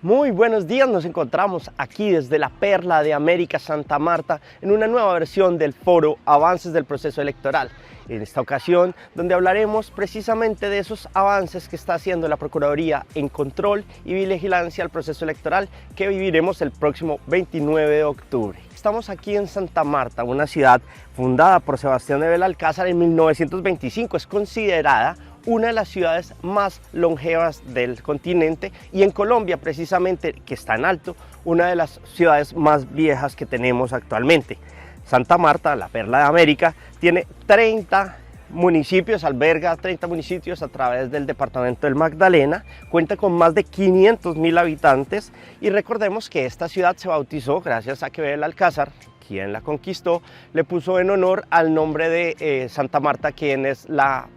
Muy buenos días, nos encontramos aquí desde la Perla de América, Santa Marta, en una nueva versión del foro Avances del Proceso Electoral. En esta ocasión, donde hablaremos precisamente de esos avances que está haciendo la Procuraduría en control y vigilancia al proceso electoral que viviremos el próximo 29 de octubre. Estamos aquí en Santa Marta, una ciudad fundada por Sebastián de Belalcázar en 1925. Es considerada una de las ciudades más longevas del continente y en Colombia precisamente, que está en alto, una de las ciudades más viejas que tenemos actualmente. Santa Marta, la Perla de América, tiene 30 municipios, alberga 30 municipios a través del departamento del Magdalena, cuenta con más de 500.000 habitantes y recordemos que esta ciudad se bautizó gracias a que Belalcázar, quien la conquistó, le puso en honor al nombre de Santa Marta, quien es la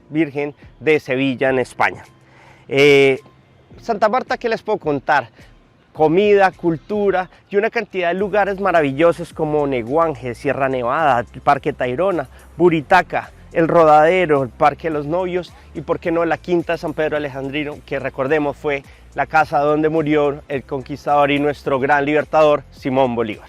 Virgen de Sevilla en España. Santa Marta, ¿qué les puedo contar? Comida, cultura y una cantidad de lugares maravillosos como Neguanje, Sierra Nevada, el Parque Tayrona, Buritaca, el Rodadero, el Parque de los Novios y por qué no la Quinta de San Pedro Alejandrino, que recordemos fue la casa donde murió el conquistador y nuestro gran libertador Simón Bolívar.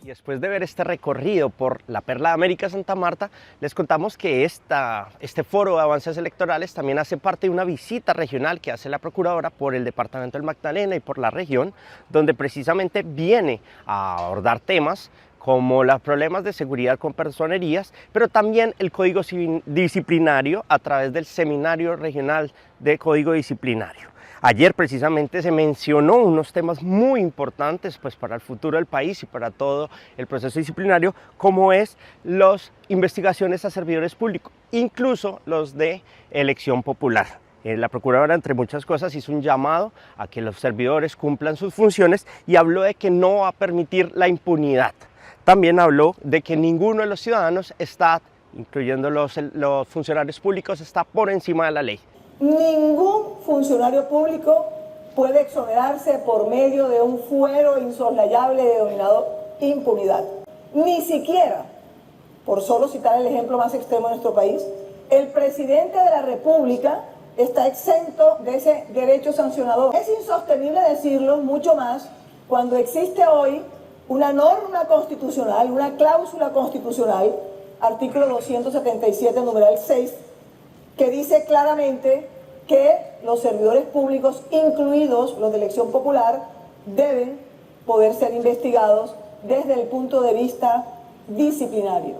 Después de ver este recorrido por la Perla de América Santa Marta, les contamos que este foro de avances electorales también hace parte de una visita regional que hace la Procuradora por el departamento del Magdalena y por la región, donde precisamente viene a abordar temas como los problemas de seguridad con personerías, pero también el Código Disciplinario a través del Seminario Regional de Código Disciplinario. Ayer precisamente se mencionó unos temas muy importantes pues, para el futuro del país y para todo el proceso disciplinario, como es las investigaciones a servidores públicos, incluso los de elección popular. La Procuradora, entre muchas cosas, hizo un llamado a que los servidores cumplan sus funciones y habló de que no va a permitir la impunidad. También habló de que ninguno de los ciudadanos está, incluyendo los funcionarios públicos, está por encima de la ley. Ningún funcionario público puede exonerarse por medio de un fuero insoslayable denominado impunidad. Ni siquiera, por solo citar el ejemplo más extremo de nuestro país, el presidente de la República está exento de ese derecho sancionador. Es insostenible decirlo, mucho más cuando existe hoy una norma constitucional, una cláusula constitucional, artículo 277, numeral 6, que dice claramente que los servidores públicos, incluidos los de elección popular, deben poder ser investigados desde el punto de vista disciplinario.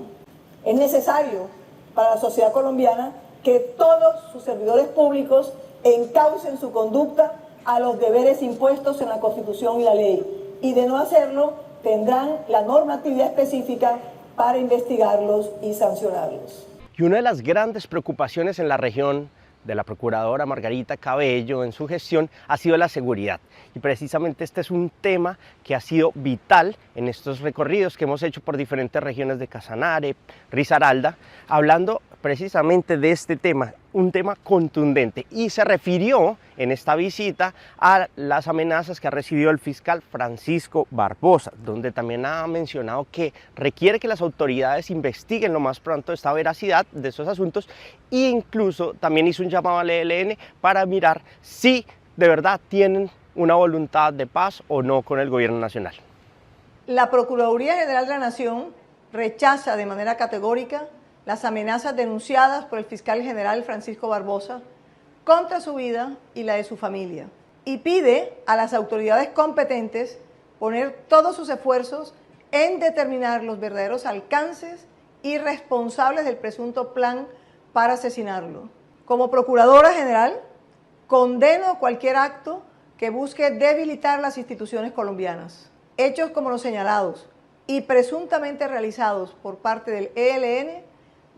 Es necesario para la sociedad colombiana que todos sus servidores públicos encaucen su conducta a los deberes impuestos en la Constitución y la ley, y de no hacerlo tendrán la normatividad específica para investigarlos y sancionarlos. Y una de las grandes preocupaciones en la región de la Procuradora Margarita Cabello en su gestión ha sido la seguridad. Y precisamente este es un tema que ha sido vital en estos recorridos que hemos hecho por diferentes regiones de Casanare, Risaralda, hablando precisamente de este tema, un tema contundente. Y se refirió en esta visita a las amenazas que ha recibido el fiscal Francisco Barbosa, donde también ha mencionado que requiere que las autoridades investiguen lo más pronto esta veracidad de esos asuntos e incluso también hizo un llamado al ELN para mirar si de verdad tienen una voluntad de paz o no con el gobierno nacional. La Procuraduría General de la Nación rechaza de manera categórica las amenazas denunciadas por el fiscal general Francisco Barbosa contra su vida y la de su familia, y pide a las autoridades competentes poner todos sus esfuerzos en determinar los verdaderos alcances y responsables del presunto plan para asesinarlo. Como Procuradora General, condeno cualquier acto que busque debilitar las instituciones colombianas. Hechos como los señalados y presuntamente realizados por parte del ELN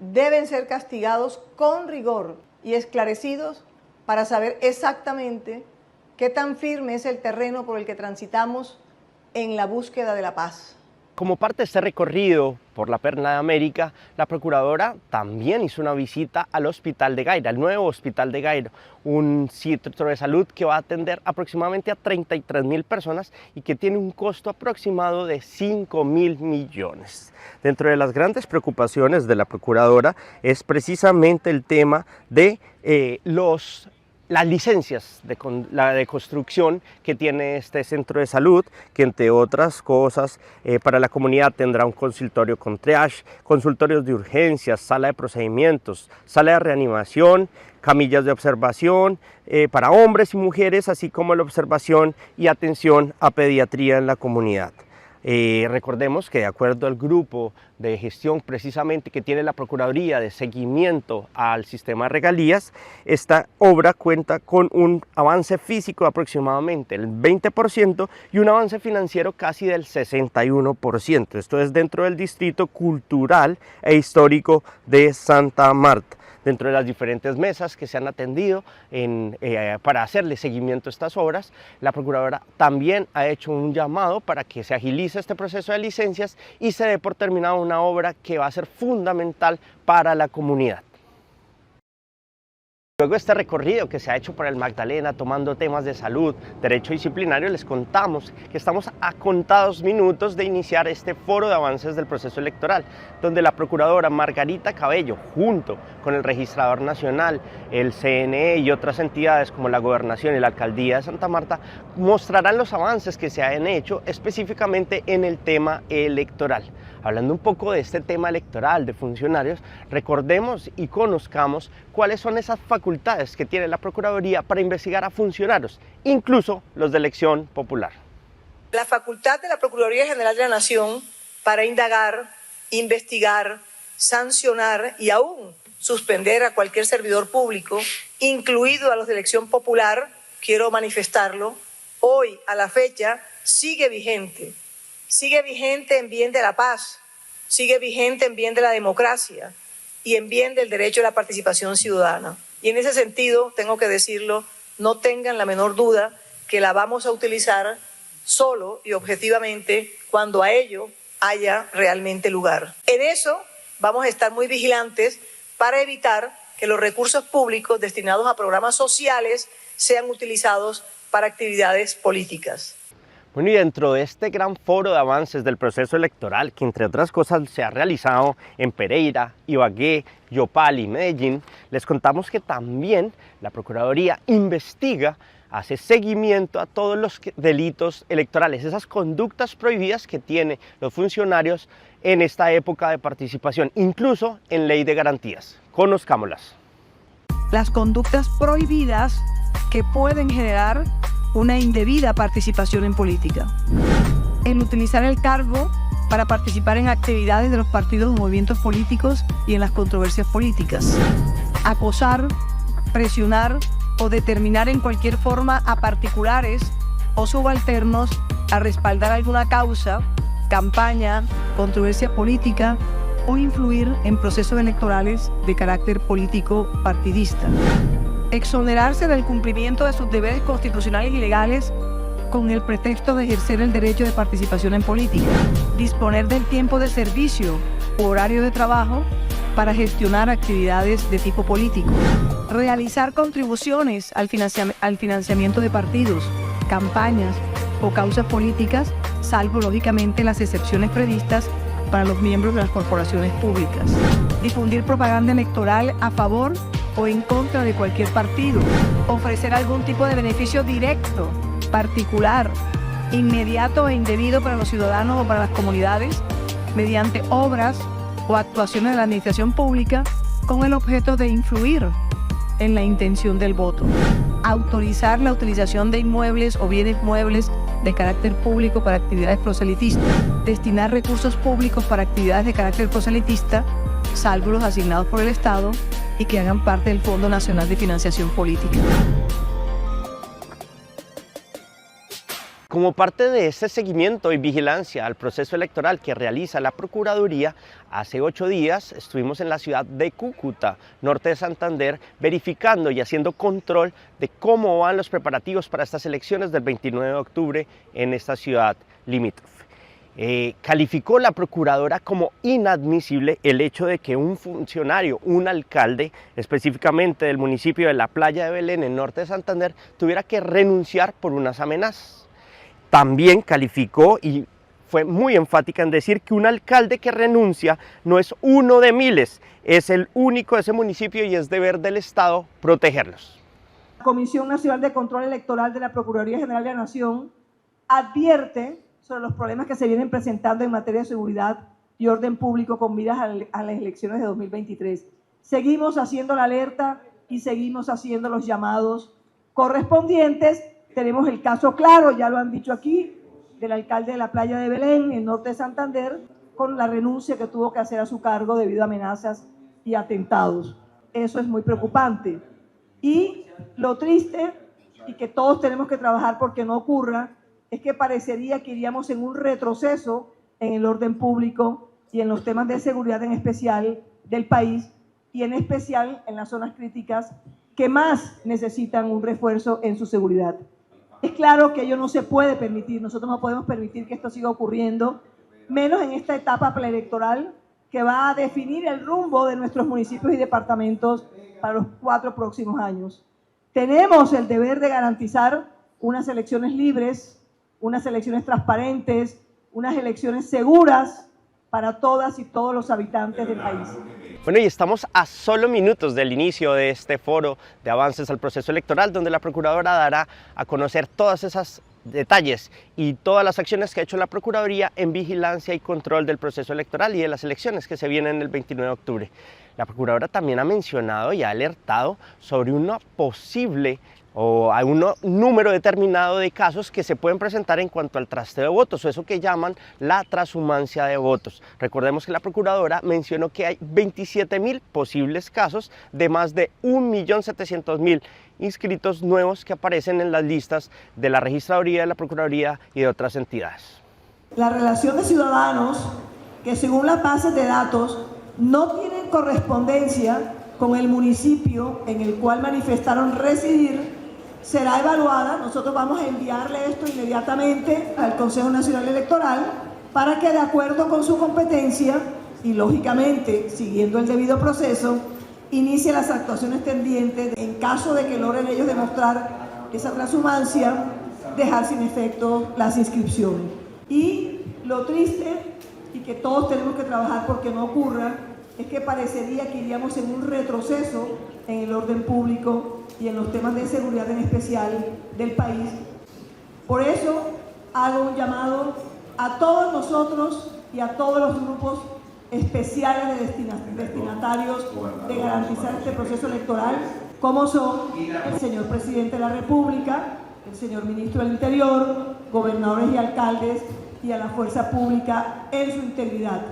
deben ser castigados con rigor y esclarecidos para saber exactamente qué tan firme es el terreno por el que transitamos en la búsqueda de la paz. Como parte de este recorrido por la Perla de América, la Procuradora también hizo una visita al Hospital de Gaira, el nuevo Hospital de Gaira, un centro de salud que va a atender aproximadamente a 33.000 personas y que tiene un costo aproximado de 5.000 millones. Dentro de las grandes preocupaciones de la Procuradora es precisamente el tema de las licencias de construcción que tiene este centro de salud, que entre otras cosas para la comunidad tendrá un consultorio con triage, consultorios de urgencias, sala de procedimientos, sala de reanimación, camillas de observación para hombres y mujeres, así como la observación y atención a pediatría en la comunidad. Recordemos que de acuerdo al grupo de gestión precisamente que tiene la Procuraduría de seguimiento al sistema de regalías, esta obra cuenta con un avance físico de aproximadamente el 20% y un avance financiero casi del 61%. Esto es dentro del distrito cultural e histórico de Santa Marta. Dentro de las diferentes mesas que se han atendido para hacerle seguimiento a estas obras, la Procuradora también ha hecho un llamado para que se agilice este proceso de licencias y se dé por terminada una obra que va a ser fundamental para la comunidad. Luego de este recorrido que se ha hecho por el Magdalena tomando temas de salud, derecho disciplinario, les contamos que estamos a contados minutos de iniciar este foro de avances del proceso electoral, donde la Procuradora Margarita Cabello, junto con el Registrador Nacional, el CNE y otras entidades como la Gobernación y la Alcaldía de Santa Marta, mostrarán los avances que se han hecho específicamente en el tema electoral. Hablando un poco de este tema electoral de funcionarios, recordemos y conozcamos cuáles son esas facultades que tiene la Procuraduría para investigar a funcionarios, incluso los de elección popular. La facultad de la Procuraduría General de la Nación para indagar, investigar, sancionar y aún suspender a cualquier servidor público, incluido a los de elección popular, quiero manifestarlo, hoy a la fecha sigue vigente. Sigue vigente en bien de la paz, sigue vigente en bien de la democracia y en bien del derecho a la participación ciudadana. Y en ese sentido, tengo que decirlo, no tengan la menor duda que la vamos a utilizar solo y objetivamente cuando a ello haya realmente lugar. En eso vamos a estar muy vigilantes para evitar que los recursos públicos destinados a programas sociales sean utilizados para actividades políticas. Bueno, y dentro de este gran foro de avances del proceso electoral, que entre otras cosas se ha realizado en Pereira, Ibagué, Yopal y Medellín, les contamos que también la Procuraduría investiga, hace seguimiento a todos los delitos electorales, esas conductas prohibidas que tienen los funcionarios en esta época de participación, incluso en ley de garantías. Conozcámoslas. Las conductas prohibidas que pueden generar una indebida participación en política. El utilizar el cargo para participar en actividades de los partidos o movimientos políticos y en las controversias políticas. Acosar, presionar o determinar en cualquier forma a particulares o subalternos a respaldar alguna causa, campaña, controversia política o influir en procesos electorales de carácter político partidista. Exonerarse del cumplimiento de sus deberes constitucionales y legales con el pretexto de ejercer el derecho de participación en política. Disponer del tiempo de servicio u horario de trabajo para gestionar actividades de tipo político. Realizar contribuciones al financiamiento de partidos, campañas o causas políticas, salvo lógicamente las excepciones previstas para los miembros de las corporaciones públicas. Difundir propaganda electoral a favor o en contra de cualquier partido. Ofrecer algún tipo de beneficio directo, particular, inmediato e indebido para los ciudadanos o para las comunidades mediante obras o actuaciones de la administración pública con el objeto de influir en la intención del voto. Autorizar la utilización de inmuebles o bienes muebles de carácter público para actividades proselitistas. Destinar recursos públicos para actividades de carácter proselitista, salvo los asignados por el Estado y que hagan parte del Fondo Nacional de Financiación Política. Como parte de este seguimiento y vigilancia al proceso electoral que realiza la Procuraduría, hace 8 días estuvimos en la ciudad de Cúcuta, norte de Santander, verificando y haciendo control de cómo van los preparativos para estas elecciones del 29 de octubre en esta ciudad limítrofe. Calificó la procuradora como inadmisible el hecho de que un funcionario, un alcalde, específicamente del municipio de La Playa de Belén, en norte de Santander, tuviera que renunciar por unas amenazas. También calificó y fue muy enfática en decir que un alcalde que renuncia no es uno de miles, es el único de ese municipio y es deber del Estado protegerlos. La Comisión Nacional de Control Electoral de la Procuraduría General de la Nación advierte sobre los problemas que se vienen presentando en materia de seguridad y orden público con miras a las elecciones de 2023. Seguimos haciendo la alerta y seguimos haciendo los llamados correspondientes. Tenemos el caso claro, ya lo han dicho aquí, del alcalde de La Playa de Belén, en norte de Santander, con la renuncia que tuvo que hacer a su cargo debido a amenazas y atentados. Eso es muy preocupante. Y lo triste, y que todos tenemos que trabajar porque no ocurra, es que parecería que iríamos en un retroceso en el orden público y en los temas de seguridad en especial del país, y en especial en las zonas críticas que más necesitan un refuerzo en su seguridad. Es claro que ello no se puede permitir, nosotros no podemos permitir que esto siga ocurriendo, menos en esta etapa preelectoral que va a definir el rumbo de nuestros municipios y departamentos para los 4 próximos años. Tenemos el deber de garantizar unas elecciones libres, unas elecciones transparentes, unas elecciones seguras para todas y todos los habitantes del país. Bueno, y estamos a solo minutos del inicio de este foro de avances al proceso electoral, donde la Procuradora dará a conocer todos esos detalles y todas las acciones que ha hecho la Procuraduría en vigilancia y control del proceso electoral y de las elecciones que se vienen el 29 de octubre. La Procuradora también ha mencionado y ha alertado sobre una posible o a un número determinado de casos que se pueden presentar en cuanto al trasteo de votos, o eso que llaman la transhumancia de votos. Recordemos que la Procuradora mencionó que hay 27.000 posibles casos de más de 1.700.000 inscritos nuevos que aparecen en las listas de la Registraduría, de la Procuraduría y de otras entidades. La relación de ciudadanos que según las bases de datos no tienen correspondencia con el municipio en el cual manifestaron residir será evaluada. Nosotros vamos a enviarle esto inmediatamente al Consejo Nacional Electoral para que, de acuerdo con su competencia y lógicamente siguiendo el debido proceso, inicie las actuaciones tendientes en caso de que logren ellos demostrar esa transhumancia, dejar sin efecto las inscripciones. Y lo triste, y que todos tenemos que trabajar porque no ocurra, es que parecería que iríamos en un retroceso en el orden público y en los temas de seguridad en especial del país. Por eso hago un llamado a todos nosotros y a todos los grupos especiales de destinatarios de garantizar este proceso electoral, como son el señor Presidente de la República, el señor Ministro del Interior, gobernadores y alcaldes, y a la fuerza pública en su integridad.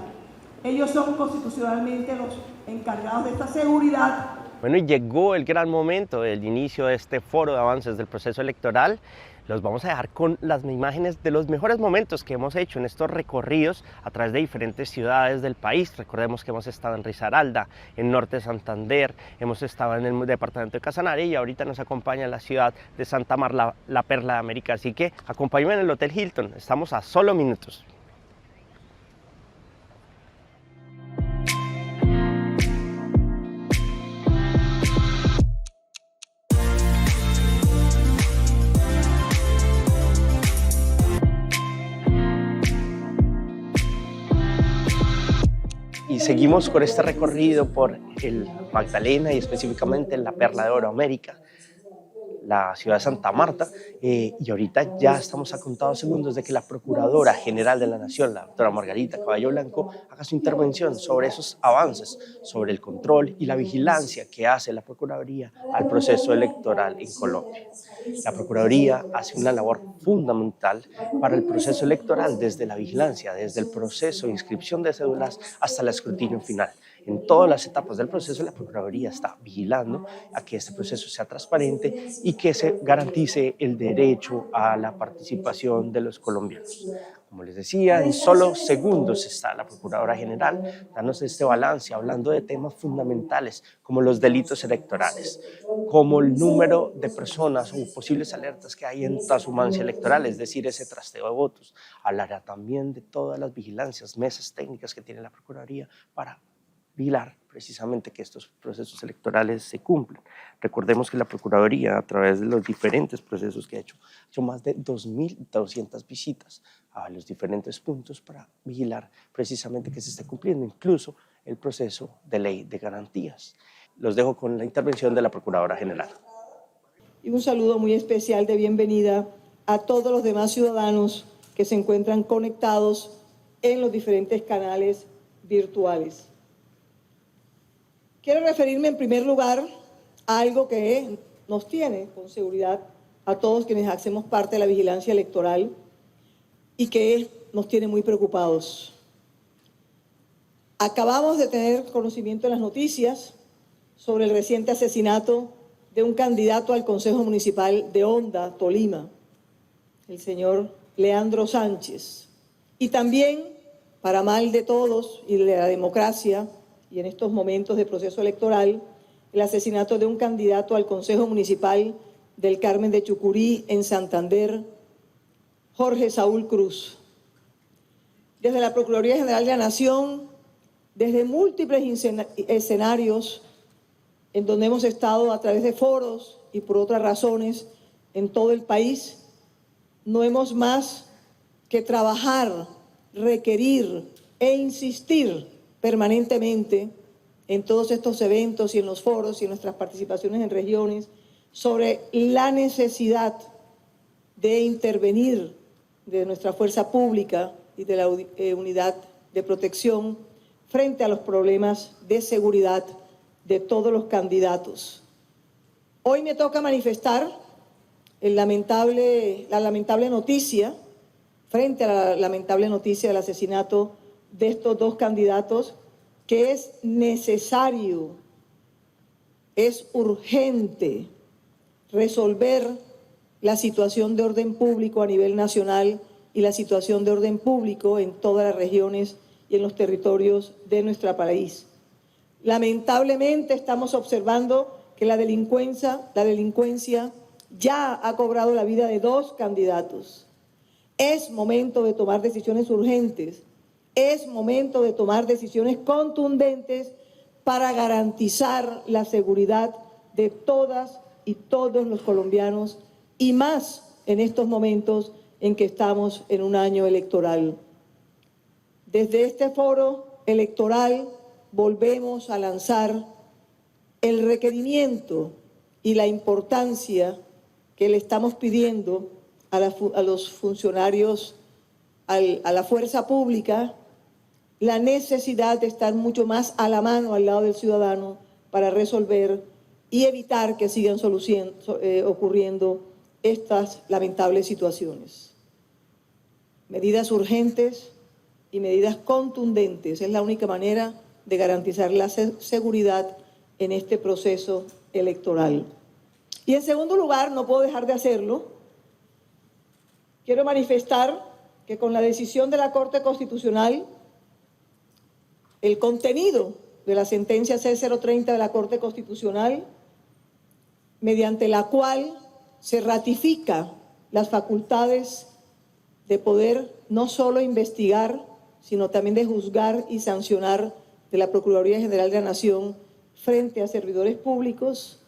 Ellos son constitucionalmente los encargados de esta seguridad. Bueno, y llegó el gran momento del inicio de este foro de avances del proceso electoral. Los vamos a dejar con las imágenes de los mejores momentos que hemos hecho en estos recorridos a través de diferentes ciudades del país. Recordemos que hemos estado en Risaralda, en norte de Santander, hemos estado en el departamento de Casanare y ahorita nos acompaña la ciudad de Santa Marta, la perla de América. Así que acompáñenme en el Hotel Hilton, estamos a solo minutos. Y seguimos con este recorrido por el Magdalena y específicamente en la Perla de Oro América, la ciudad de Santa Marta, y ahorita ya estamos a contados segundos de que la Procuradora General de la Nación, la doctora Margarita Caballo Blanco, haga su intervención sobre esos avances, sobre el control y la vigilancia que hace la Procuraduría al proceso electoral en Colombia. La Procuraduría hace una labor fundamental para el proceso electoral desde la vigilancia, desde el proceso de inscripción de cédulas hasta el escrutinio final. En todas las etapas del proceso, la Procuraduría está vigilando a que este proceso sea transparente y que se garantice el derecho a la participación de los colombianos. Como les decía, en solo segundos está la Procuradora General dándonos este balance, hablando de temas fundamentales como los delitos electorales, como el número de personas o posibles alertas que hay en transhumancia electoral, es decir, ese trasteo de votos. Hablará también de todas las vigilancias, mesas técnicas que tiene la Procuraduría para vigilar precisamente que estos procesos electorales se cumplen. Recordemos que la Procuraduría, a través de los diferentes procesos que ha hecho más de 2.200 visitas a los diferentes puntos para vigilar precisamente que se esté cumpliendo, incluso el proceso de ley de garantías. Los dejo con la intervención de la Procuradora General. Y un saludo muy especial de bienvenida a todos los demás ciudadanos que se encuentran conectados en los diferentes canales virtuales. Quiero referirme en primer lugar a algo que nos tiene con seguridad a todos quienes hacemos parte de la vigilancia electoral y que nos tiene muy preocupados. Acabamos de tener conocimiento en las noticias sobre el reciente asesinato de un candidato al Consejo Municipal de Honda, Tolima, el señor Leandro Sánchez. Y también, para mal de todos y de la democracia, y en estos momentos de proceso electoral, el asesinato de un candidato al Consejo Municipal del Carmen de Chucurí, en Santander, Jorge Saúl Cruz. Desde la Procuraduría General de la Nación, desde múltiples escenarios en donde hemos estado a través de foros y por otras razones en todo el país, no hemos más que trabajar, requerir e insistir permanentemente en todos estos eventos y en los foros y en nuestras participaciones en regiones sobre la necesidad de intervenir de nuestra fuerza pública y de la unidad de protección frente a los problemas de seguridad de todos los candidatos. Hoy me toca manifestar la lamentable noticia, frente a la lamentable noticia del asesinato de estos dos candidatos, que es necesario, es urgente resolver la situación de orden público a nivel nacional y la situación de orden público en todas las regiones y en los territorios de nuestro país. Lamentablemente estamos observando que la delincuencia ya ha cobrado la vida de dos candidatos. Es momento de tomar decisiones urgentes. Es momento de tomar decisiones contundentes para garantizar la seguridad de todas y todos los colombianos, y más en estos momentos en que estamos en un año electoral. Desde este foro electoral volvemos a lanzar el requerimiento y la importancia que le estamos pidiendo a los funcionarios, a la fuerza pública, la necesidad de estar mucho más a la mano al lado del ciudadano para resolver y evitar que sigan ocurriendo estas lamentables situaciones. Medidas urgentes y medidas contundentes es la única manera de garantizar la seguridad en este proceso electoral. Y en segundo lugar, no puedo dejar de hacerlo, quiero manifestar que con la decisión de la Corte Constitucional, el contenido de la sentencia C030 de la Corte Constitucional, mediante la cual se ratifica las facultades de poder no solo investigar, sino también de juzgar y sancionar de la Procuraduría General de la Nación frente a servidores públicos.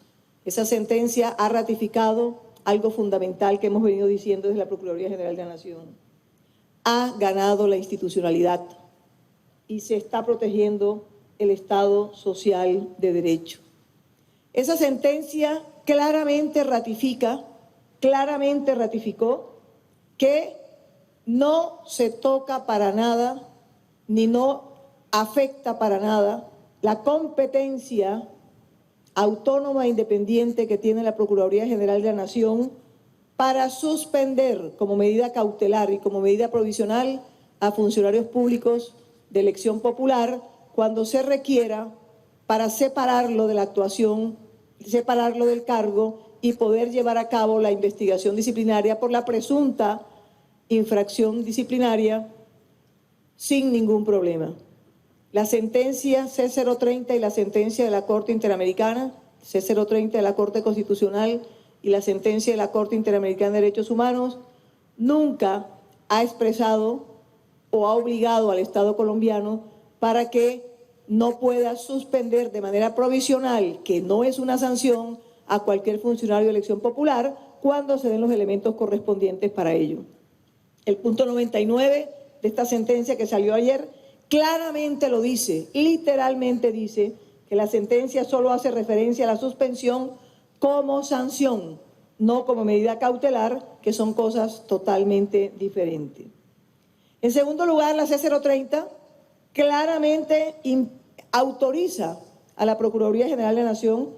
Esa sentencia ha ratificado algo fundamental que hemos venido diciendo desde la Procuraduría General de la Nación. Ha ganado la institucionalidad y se está protegiendo el Estado social de derecho. Esa sentencia claramente ratificó que no se toca para nada, ni no afecta para nada la competencia autónoma e independiente que tiene la Procuraduría General de la Nación para suspender como medida cautelar y como medida provisional a funcionarios públicos de elección popular cuando se requiera para separarlo de la actuación, separarlo del cargo y poder llevar a cabo la investigación disciplinaria por la presunta infracción disciplinaria sin ningún problema. La sentencia C030 y la sentencia de la Corte Interamericana, C030 de la Corte Constitucional y la sentencia de la Corte Interamericana de Derechos Humanos, nunca ha expresado o ha obligado al Estado colombiano para que no pueda suspender de manera provisional, que no es una sanción, a cualquier funcionario de elección popular cuando se den los elementos correspondientes para ello. El punto 99 de esta sentencia que salió ayer claramente lo dice, literalmente dice que la sentencia solo hace referencia a la suspensión como sanción, no como medida cautelar, que son cosas totalmente diferentes. En segundo lugar, la C030 claramente autoriza a la Procuraduría General de la Nación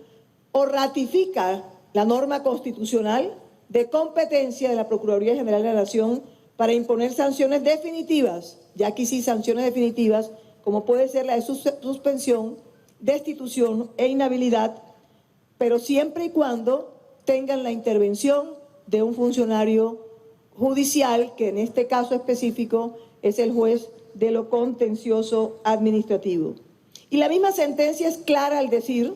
o ratifica la norma constitucional de competencia de la Procuraduría General de la Nación para imponer sanciones definitivas, ya aquí sí sanciones definitivas, como puede ser la de suspensión, destitución e inhabilidad, pero siempre y cuando tengan la intervención de un funcionario judicial, que en este caso específico es el juez de lo contencioso administrativo. Y la misma sentencia es clara al decir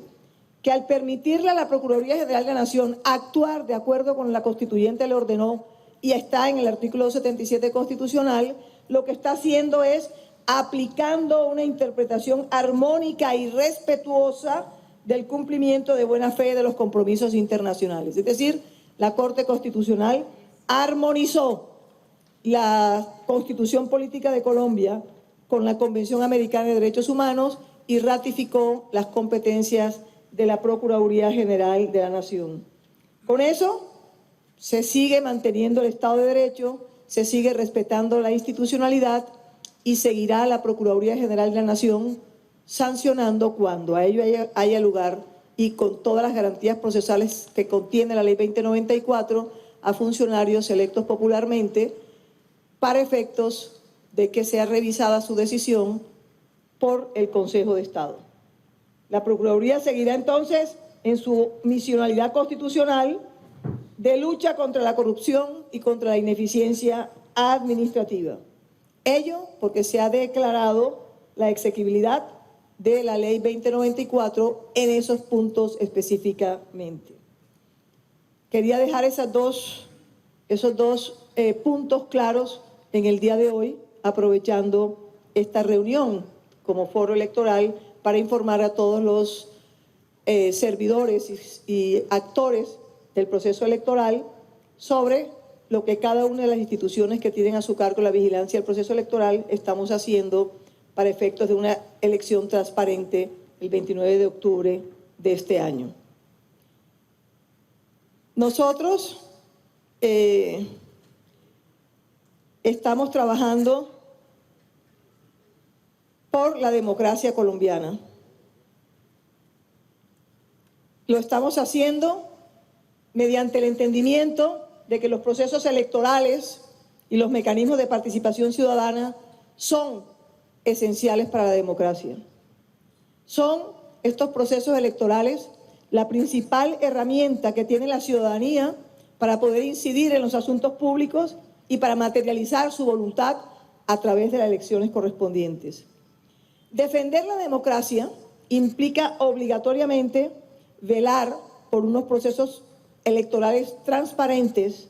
que al permitirle a la Procuraduría General de la Nación actuar de acuerdo con la constituyente le ordenó, y está en el artículo 77 constitucional, lo que está haciendo es aplicando una interpretación armónica y respetuosa del cumplimiento de buena fe de los compromisos internacionales. Es decir, la Corte Constitucional armonizó la Constitución Política de Colombia con la Convención Americana de Derechos Humanos y ratificó las competencias de la Procuraduría General de la Nación. Con eso se sigue manteniendo el Estado de Derecho, se sigue respetando la institucionalidad y seguirá la Procuraduría General de la Nación sancionando cuando a ello haya lugar y con todas las garantías procesales que contiene la Ley 2094 a funcionarios electos popularmente para efectos de que sea revisada su decisión por el Consejo de Estado. La Procuraduría seguirá entonces en su misionalidad constitucional de lucha contra la corrupción y contra la ineficiencia administrativa. Ello porque se ha declarado la exequibilidad de la Ley 2094 en esos puntos específicamente. Quería dejar esos dos puntos claros en el día de hoy, aprovechando esta reunión como foro electoral para informar a todos los servidores y actores del proceso electoral sobre lo que cada una de las instituciones que tienen a su cargo la vigilancia del proceso electoral estamos haciendo para efectos de una elección transparente el 29 de octubre de este año. Nosotros estamos trabajando por la democracia colombiana. Lo estamos haciendo mediante el entendimiento de que los procesos electorales y los mecanismos de participación ciudadana son esenciales para la democracia. Son estos procesos electorales la principal herramienta que tiene la ciudadanía para poder incidir en los asuntos públicos y para materializar su voluntad a través de las elecciones correspondientes. Defender la democracia implica obligatoriamente velar por unos procesos electorales transparentes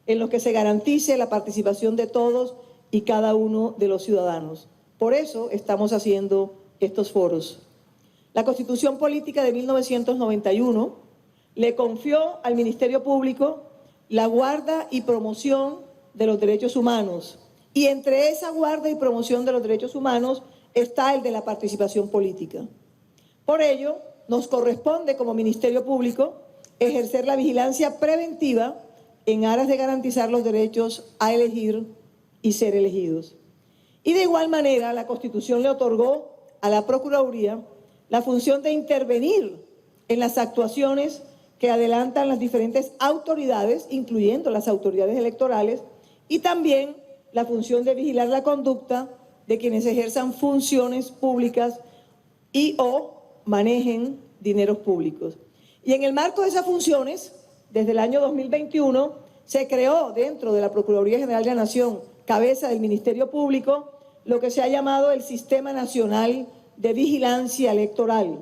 en los que se garantice la participación de todos y cada uno de los ciudadanos. Por eso estamos haciendo estos foros. La Constitución Política de 1991 le confió al Ministerio Público la guarda y promoción de los derechos humanos, y entre esa guarda y promoción de los derechos humanos está el de la participación política. Por ello, nos corresponde como Ministerio Público ejercer la vigilancia preventiva en aras de garantizar los derechos a elegir y ser elegidos. Y de igual manera, la Constitución le otorgó a la Procuraduría la función de intervenir en las actuaciones que adelantan las diferentes autoridades, incluyendo las autoridades electorales, y también la función de vigilar la conducta de quienes ejerzan funciones públicas y o manejen dineros públicos. Y en el marco de esas funciones, desde el año 2021, se creó dentro de la Procuraduría General de la Nación, cabeza del Ministerio Público, lo que se ha llamado el Sistema Nacional de Vigilancia Electoral.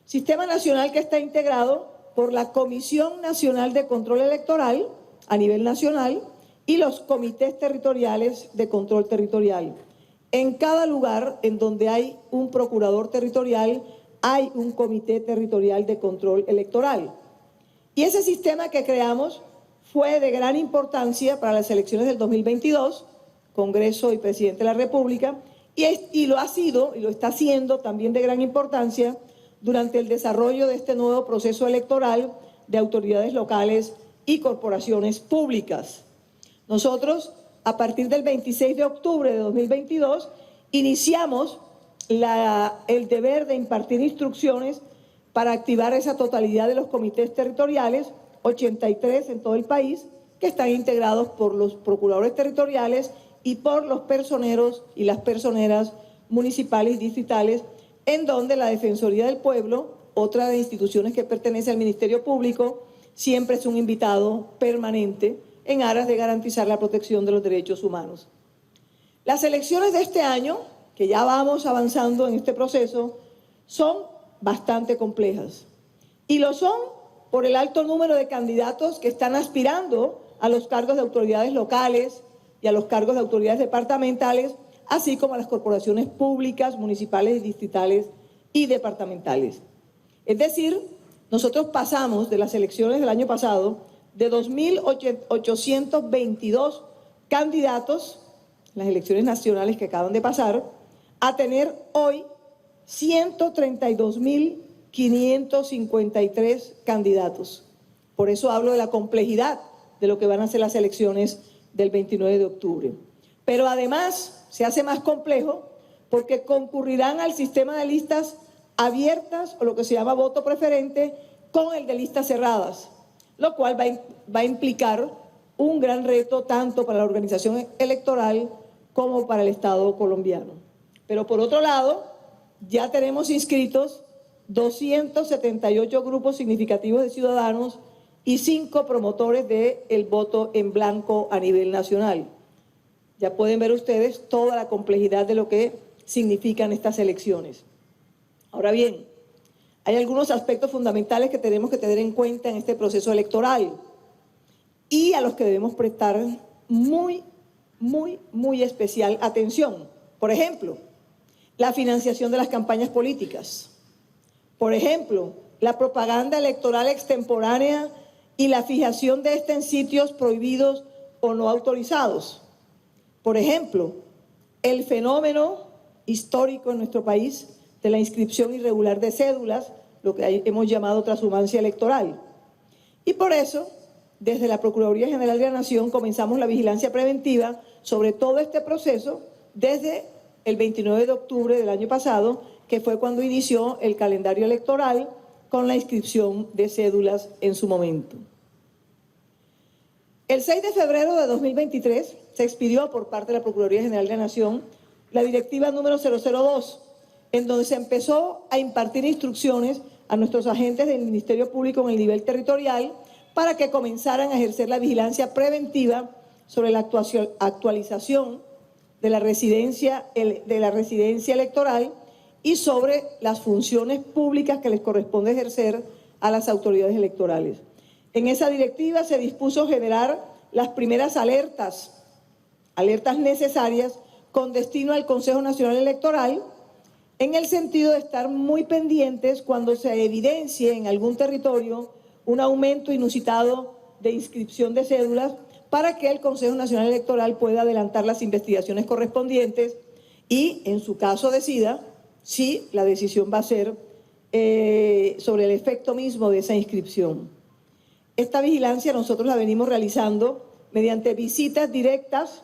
Sistema nacional que está integrado por la Comisión Nacional de Control Electoral a nivel nacional y los comités territoriales de control territorial. En cada lugar en donde hay un procurador territorial, hay un comité territorial de control electoral. Y ese sistema que creamos fue de gran importancia para las elecciones del 2022, Congreso y Presidente de la República, y lo ha sido y lo está siendo también de gran importancia durante el desarrollo de este nuevo proceso electoral de autoridades locales y corporaciones públicas. Nosotros, a partir del 26 de octubre de 2022, iniciamos el deber de impartir instrucciones para activar esa totalidad de los comités territoriales, 83 en todo el país, que están integrados por los procuradores territoriales y por los personeros y las personeras municipales y distritales, en donde la Defensoría del Pueblo, otra de las instituciones que pertenece al Ministerio Público, siempre es un invitado permanente en aras de garantizar la protección de los derechos humanos. Las elecciones de este año, que ya vamos avanzando en este proceso, son bastante complejas. Y lo son por el alto número de candidatos que están aspirando a los cargos de autoridades locales y a los cargos de autoridades departamentales, así como a las corporaciones públicas, municipales, distritales y departamentales. Es decir, nosotros pasamos de las elecciones del año pasado de 2.822 candidatos, las elecciones nacionales que acaban de pasar, a tener hoy 132.553 candidatos. Por eso hablo de la complejidad de lo que van a ser las elecciones del 29 de octubre. Pero además se hace más complejo porque concurrirán al sistema de listas abiertas o lo que se llama voto preferente con el de listas cerradas, lo cual va a implicar un gran reto tanto para la organización electoral como para el Estado colombiano. Pero por otro lado, ya tenemos inscritos 278 grupos significativos de ciudadanos y 5 promotores del voto en blanco a nivel nacional. Ya pueden ver ustedes toda la complejidad de lo que significan estas elecciones. Ahora bien, hay algunos aspectos fundamentales que tenemos que tener en cuenta en este proceso electoral y a los que debemos prestar muy especial atención. Por ejemplo, la financiación de las campañas políticas. Por ejemplo, la propaganda electoral extemporánea y la fijación de esta en sitios prohibidos o no autorizados. Por ejemplo, el fenómeno histórico en nuestro país de la inscripción irregular de cédulas, lo que hemos llamado transhumancia electoral. Y por eso, desde la Procuraduría General de la Nación comenzamos la vigilancia preventiva sobre todo este proceso desde el 29 de octubre del año pasado, que fue cuando inició el calendario electoral con la inscripción de cédulas en su momento. El 6 de febrero de 2023 se expidió por parte de la Procuraduría General de la Nación la directiva número 002, en donde se empezó a impartir instrucciones a nuestros agentes del Ministerio Público en el nivel territorial para que comenzaran a ejercer la vigilancia preventiva sobre la actualización de la residencia electoral y sobre las funciones públicas que les corresponde ejercer a las autoridades electorales. En esa directiva se dispuso generar las primeras alertas necesarias con destino al Consejo Nacional Electoral, en el sentido de estar muy pendientes cuando se evidencie en algún territorio un aumento inusitado de inscripción de cédulas para que el Consejo Nacional Electoral pueda adelantar las investigaciones correspondientes y, en su caso, decida si la decisión va a ser sobre el efecto mismo de esa inscripción. Esta vigilancia nosotros la venimos realizando mediante visitas directas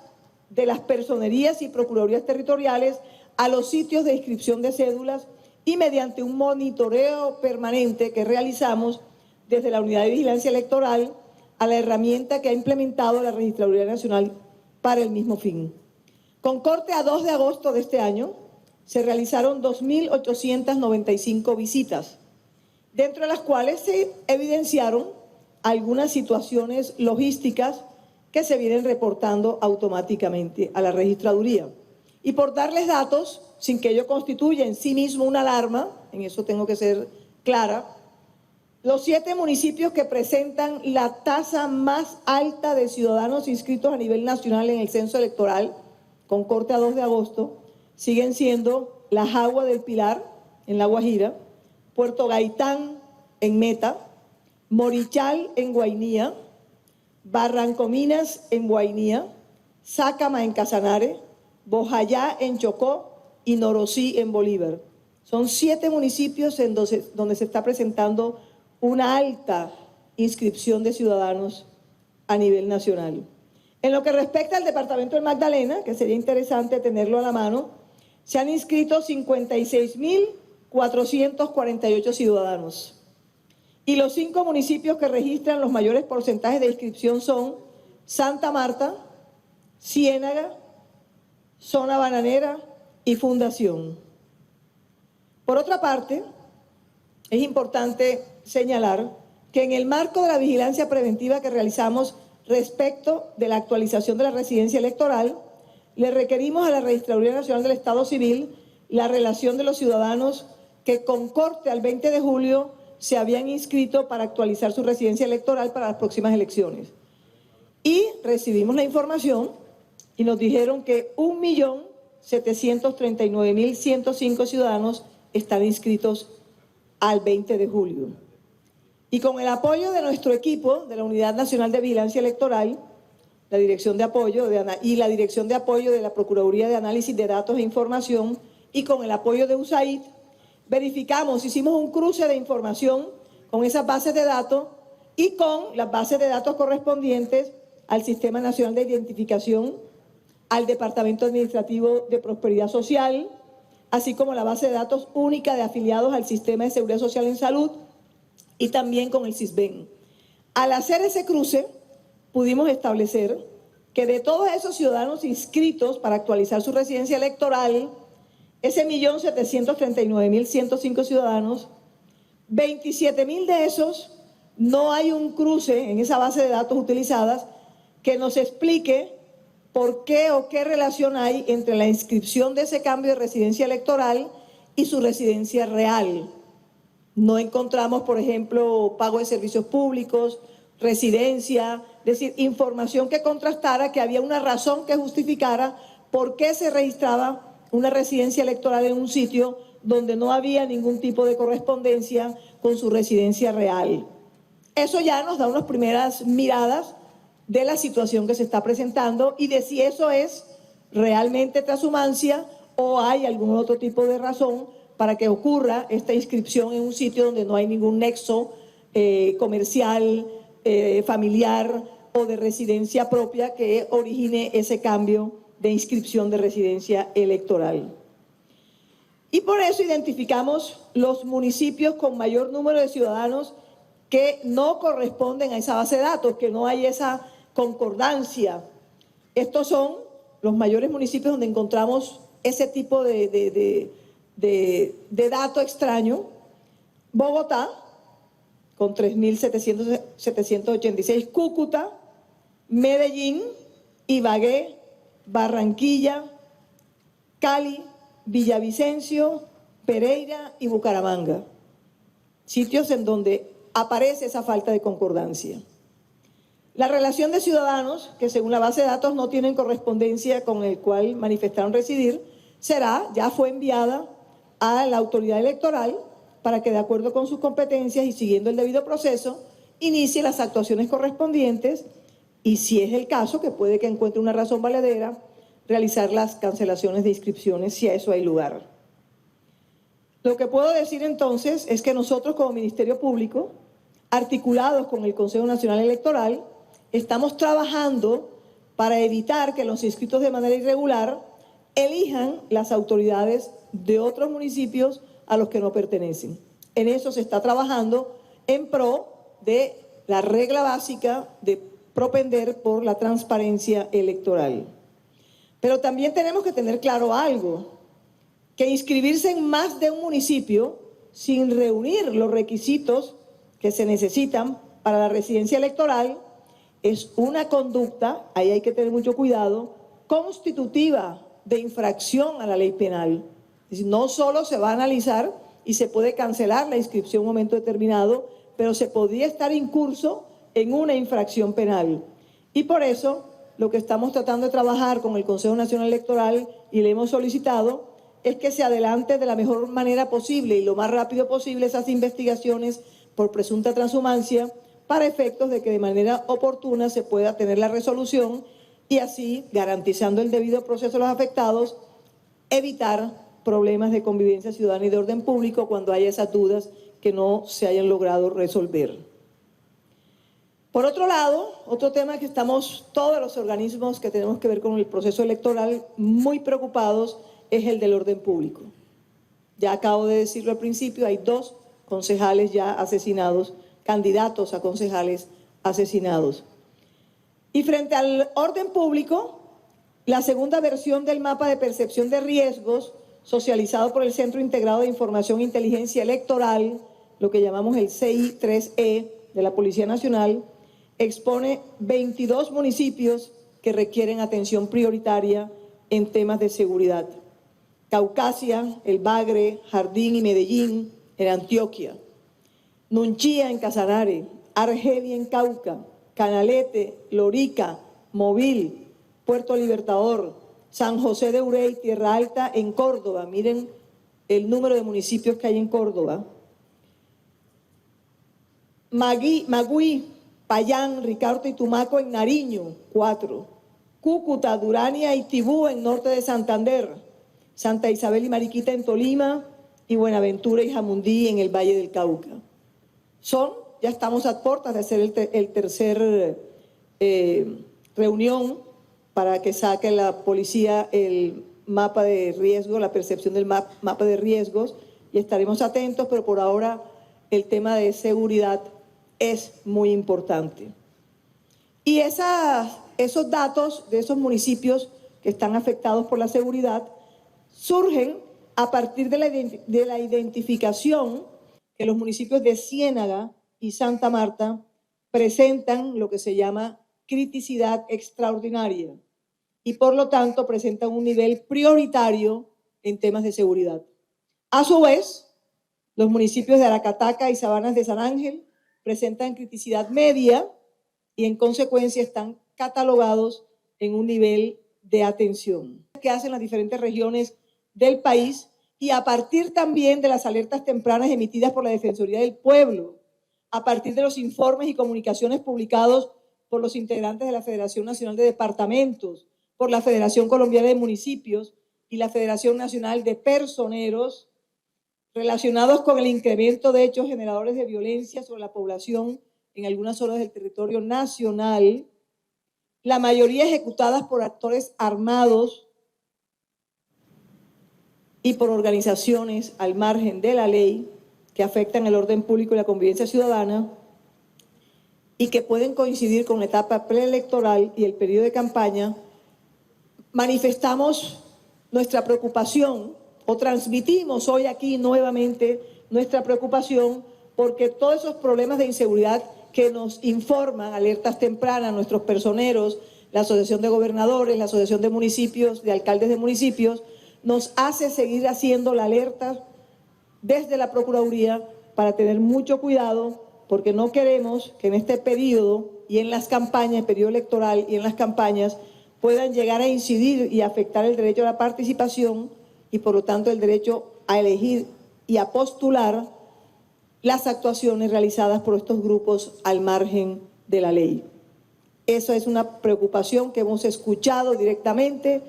de las personerías y procuradurías territoriales a los sitios de inscripción de cédulas y mediante un monitoreo permanente que realizamos desde la Unidad de Vigilancia Electoral a la herramienta que ha implementado la Registraduría Nacional para el mismo fin. Con corte a 2 de agosto de este año, se realizaron 2.895 visitas, dentro de las cuales se evidenciaron algunas situaciones logísticas que se vienen reportando automáticamente a la registraduría. Y por darles datos, sin que ello constituya en sí mismo una alarma, en eso tengo que ser clara, los 7 municipios que presentan la tasa más alta de ciudadanos inscritos a nivel nacional en el censo electoral, con corte a 2 de agosto, siguen siendo La Jagua del Pilar, en La Guajira, Puerto Gaitán, en Meta, Morichal, en Guainía, Barrancominas, en Guainía, Sácama, en Casanare, Bojayá, en Chocó y Norosí, en Bolívar. Son 7 municipios en donde se está presentando una alta inscripción de ciudadanos a nivel nacional. En lo que respecta al departamento del Magdalena, que sería interesante tenerlo a la mano, se han inscrito 56.448 ciudadanos. Y los 5 municipios que registran los mayores porcentajes de inscripción son Santa Marta, Ciénaga, Zona Bananera y Fundación. Por otra parte, es importante señalar que en el marco de la vigilancia preventiva que realizamos respecto de la actualización de la residencia electoral, le requerimos a la Registraduría Nacional del Estado Civil la relación de los ciudadanos que con corte al 20 de julio se habían inscrito para actualizar su residencia electoral para las próximas elecciones. Y recibimos la información y nos dijeron que 1.739.105 ciudadanos están inscritos al 20 de julio. Y con el apoyo de nuestro equipo de la Unidad Nacional de Vigilancia Electoral, la Dirección de Apoyo y la Dirección de Apoyo de la Procuraduría de Análisis de Datos e Información y con el apoyo de USAID, hicimos un cruce de información con esas bases de datos y con las bases de datos correspondientes al Sistema Nacional de Identificación, al Departamento Administrativo de Prosperidad Social, así como la base de datos única de afiliados al Sistema de Seguridad Social en Salud y también con el CISBEN. Al hacer ese cruce, pudimos establecer que de todos esos ciudadanos inscritos para actualizar su residencia electoral, ese 1.739.105 ciudadanos, 27.000 de esos no hay un cruce en esa base de datos utilizadas que nos explique por qué o qué relación hay entre la inscripción de ese cambio de residencia electoral y su residencia real. No encontramos, por ejemplo, pago de servicios públicos, residencia, es decir, información que contrastara que había una razón que justificara por qué se registraba una residencia electoral en un sitio donde no había ningún tipo de correspondencia con su residencia real. Eso ya nos da unas primeras miradas de la situación que se está presentando y de si eso es realmente transhumancia o hay algún otro tipo de razón para que ocurra esta inscripción en un sitio donde no hay ningún nexo comercial, familiar o de residencia propia que origine ese cambio de inscripción de residencia electoral. Y por eso identificamos los municipios con mayor número de ciudadanos que no corresponden a esa base de datos, que no hay esa concordancia. Estos son los mayores municipios donde encontramos ese tipo de dato extraño. Bogotá, con 3.786, Cúcuta, Medellín, Ibagué, Barranquilla, Cali, Villavicencio, Pereira y Bucaramanga. Sitios en donde aparece esa falta de concordancia. La relación de ciudadanos que según la base de datos no tienen correspondencia con el cual manifestaron residir, ya fue enviada a la autoridad electoral para que de acuerdo con sus competencias y siguiendo el debido proceso, inicie las actuaciones correspondientes y si es el caso, que puede que encuentre una razón valedera, realizar las cancelaciones de inscripciones si a eso hay lugar. Lo que puedo decir entonces es que nosotros como Ministerio Público, articulados con el Consejo Nacional Electoral, estamos trabajando para evitar que los inscritos de manera irregular elijan las autoridades de otros municipios a los que no pertenecen. En eso se está trabajando en pro de la regla básica de propender por la transparencia electoral. Pero también tenemos que tener claro algo, que inscribirse en más de un municipio sin reunir los requisitos que se necesitan para la residencia electoral es una conducta, ahí hay que tener mucho cuidado, constitutiva de infracción a la ley penal. Es decir, no solo se va a analizar y se puede cancelar la inscripción en un momento determinado, pero se podría estar incurso en una infracción penal. Y por eso lo que estamos tratando de trabajar con el Consejo Nacional Electoral y le hemos solicitado es que se adelante de la mejor manera posible y lo más rápido posible esas investigaciones por presunta transhumancia para efectos de que de manera oportuna se pueda tener la resolución y así, garantizando el debido proceso a los afectados, evitar problemas de convivencia ciudadana y de orden público cuando haya esas dudas que no se hayan logrado resolver. Por otro lado, otro tema que estamos todos los organismos que tenemos que ver con el proceso electoral muy preocupados es el del orden público. Ya acabo de decirlo al principio, hay 2 concejales ya asesinados, candidatos a concejales asesinados. Y frente al orden público, la segunda versión del mapa de percepción de riesgos socializado por el Centro Integrado de Información e Inteligencia Electoral, lo que llamamos el CI3E de la Policía Nacional, expone 22 municipios que requieren atención prioritaria en temas de seguridad. Caucasia, El Bagre, Jardín y Medellín en Antioquia, Nunchía en Casanare, Argelia en Cauca, Canalete, Lorica, Movil, Puerto Libertador, San José de Urey, Tierra Alta en Córdoba. Miren el número de municipios que hay en Córdoba. Magüí, Payán, Ricaurte y Tumaco en Nariño, 4. Cúcuta, Durania y Tibú en norte de Santander. Santa Isabel y Mariquita en Tolima y Buenaventura y Jamundí en el Valle del Cauca. Ya estamos a puertas de hacer el tercer reunión para que saque la policía el mapa de riesgo, la percepción del mapa de riesgos, y estaremos atentos, pero por ahora el tema de seguridad es muy importante. Y esos datos de esos municipios que están afectados por la seguridad surgen a partir de la identificación que los municipios de Ciénaga y Santa Marta presentan lo que se llama criticidad extraordinaria y por lo tanto presentan un nivel prioritario en temas de seguridad. A su vez, los municipios de Aracataca y Sabanas de San Ángel presentan criticidad media y en consecuencia están catalogados en un nivel de atención que hacen las diferentes regiones del país y a partir también de las alertas tempranas emitidas por la Defensoría del Pueblo, a partir de los informes y comunicaciones publicados por los integrantes de la Federación Nacional de Departamentos, por la Federación Colombiana de Municipios y la Federación Nacional de Personeros, relacionados con el incremento de hechos generadores de violencia sobre la población en algunas zonas del territorio nacional, la mayoría ejecutadas por actores armados y por organizaciones al margen de la ley que afectan el orden público y la convivencia ciudadana y que pueden coincidir con la etapa preelectoral y el periodo de campaña, manifestamos nuestra preocupación o transmitimos hoy aquí nuevamente nuestra preocupación porque todos esos problemas de inseguridad que nos informan, alertas tempranas, nuestros personeros, la Asociación de Gobernadores, la Asociación de Municipios, de Alcaldes de Municipios, nos hace seguir haciendo la alerta desde la Procuraduría para tener mucho cuidado porque no queremos que en este periodo y en las campañas, el periodo electoral y en las campañas puedan llegar a incidir y afectar el derecho a la participación y por lo tanto el derecho a elegir y a postular las actuaciones realizadas por estos grupos al margen de la ley. Esa es una preocupación que hemos escuchado directamente,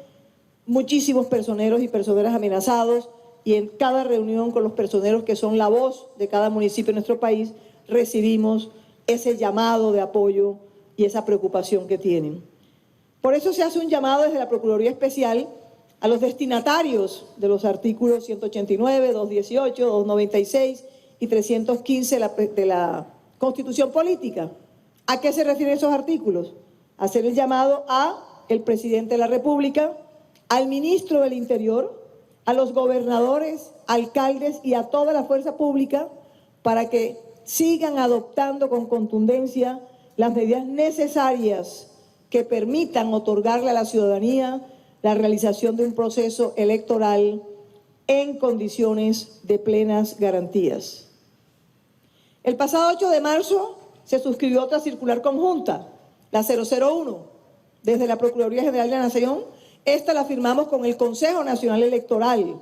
muchísimos personeros y personeras amenazados y en cada reunión con los personeros que son la voz de cada municipio de nuestro país recibimos ese llamado de apoyo y esa preocupación que tienen. Por eso se hace un llamado desde la Procuraduría Especial a los destinatarios de los artículos 189, 218, 296 y 315 de la Constitución Política. ¿A qué se refieren esos artículos? Hacer el llamado al presidente de la República, al ministro del Interior, a los gobernadores, alcaldes y a toda la fuerza pública para que sigan adoptando con contundencia las medidas necesarias que permitan otorgarle a la ciudadanía la realización de un proceso electoral en condiciones de plenas garantías. El pasado 8 de marzo se suscribió otra circular conjunta, la 001, desde la Procuraduría General de la Nación. Esta la firmamos con el Consejo Nacional Electoral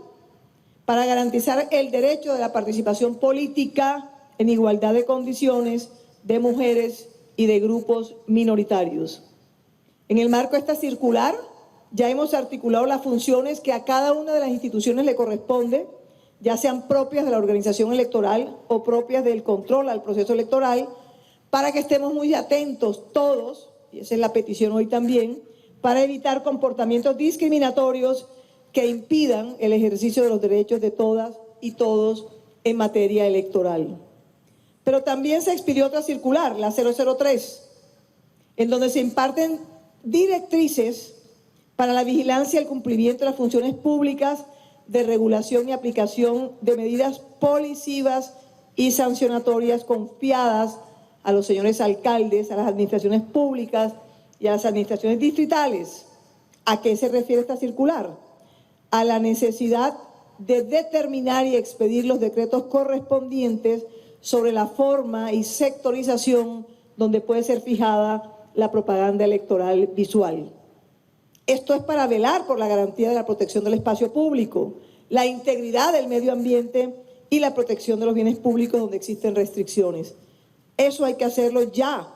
para garantizar el derecho de la participación política en igualdad de condiciones de mujeres y de grupos minoritarios. En el marco de esta circular, ya hemos articulado las funciones que a cada una de las instituciones le corresponde, ya sean propias de la organización electoral o propias del control al proceso electoral, para que estemos muy atentos todos, y esa es la petición hoy también, para evitar comportamientos discriminatorios que impidan el ejercicio de los derechos de todas y todos en materia electoral. Pero también se expidió otra circular, la 003, en donde se imparten directrices para la vigilancia y el cumplimiento de las funciones públicas de regulación y aplicación de medidas policivas y sancionatorias confiadas a los señores alcaldes, a las administraciones públicas y a las administraciones distritales. ¿A qué se refiere esta circular? A la necesidad de determinar y expedir los decretos correspondientes sobre la forma y sectorización donde puede ser fijada la propaganda electoral visual. Esto es para velar por la garantía de la protección del espacio público, la integridad del medio ambiente y la protección de los bienes públicos donde existen restricciones. Eso hay que hacerlo ya.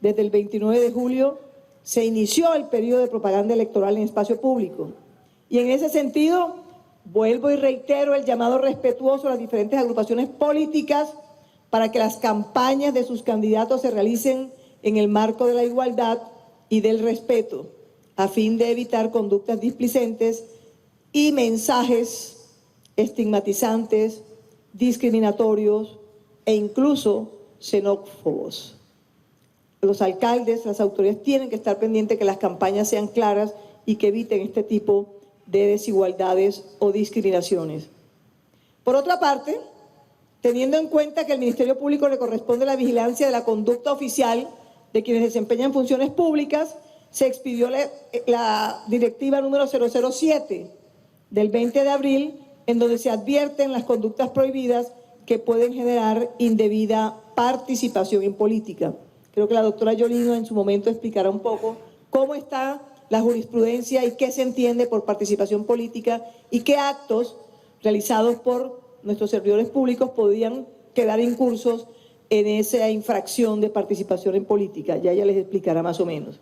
Desde el 29 de julio se inició el periodo de propaganda electoral en espacio público. Y en ese sentido, vuelvo y reitero el llamado respetuoso a las diferentes agrupaciones políticas para que las campañas de sus candidatos se realicen en el marco de la igualdad y del respeto, a fin de evitar conductas displicentes y mensajes estigmatizantes, discriminatorios e incluso xenófobos. Los alcaldes, las autoridades tienen que estar pendientes que las campañas sean claras y que eviten este tipo de desigualdades o discriminaciones. Por otra parte, teniendo en cuenta que al Ministerio Público le corresponde la vigilancia de la conducta oficial de quienes desempeñan funciones públicas, se expidió la directiva número 007 del 20 de abril, en donde se advierten las conductas prohibidas que pueden generar indebida participación en política. Creo que la doctora Yolino en su momento explicará un poco cómo está la jurisprudencia y qué se entiende por participación política y qué actos realizados por nuestros servidores públicos podían quedar incursos en esa infracción de participación en política. Ya ella les explicará más o menos.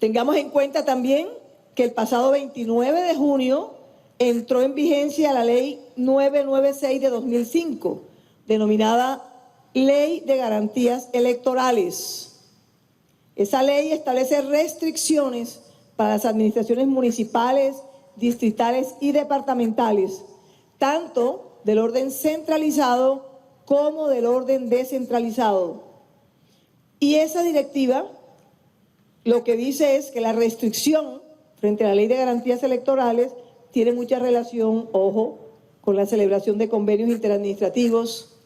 Tengamos en cuenta también que el pasado 29 de junio entró en vigencia la Ley 996 de 2005, denominada Ley de Garantías Electorales. Esa ley establece restricciones para las administraciones municipales, distritales y departamentales, tanto del orden centralizado como del orden descentralizado. Y esa directiva lo que dice es que la restricción frente a la Ley de Garantías Electorales tiene mucha relación, ojo, con la celebración de convenios interadministrativos,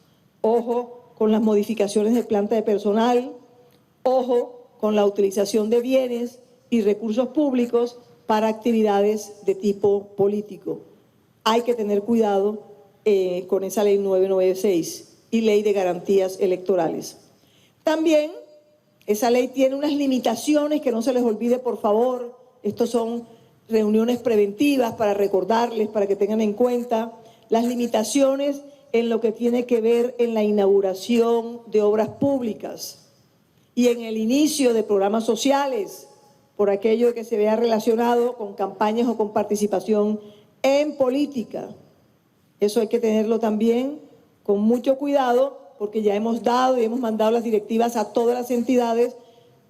ojo, con las modificaciones de planta de personal, ojo, con la utilización de bienes y recursos públicos para actividades de tipo político. Hay que tener cuidado con esa Ley 996 y Ley de Garantías Electorales. También esa ley tiene unas limitaciones que no se les olvide, por favor. Estos son reuniones preventivas para recordarles, para que tengan en cuenta las limitaciones en lo que tiene que ver en la inauguración de obras públicas y en el inicio de programas sociales, por aquello que se vea relacionado con campañas o con participación en política. Eso hay que tenerlo también con mucho cuidado, porque ya hemos dado y hemos mandado las directivas a todas las entidades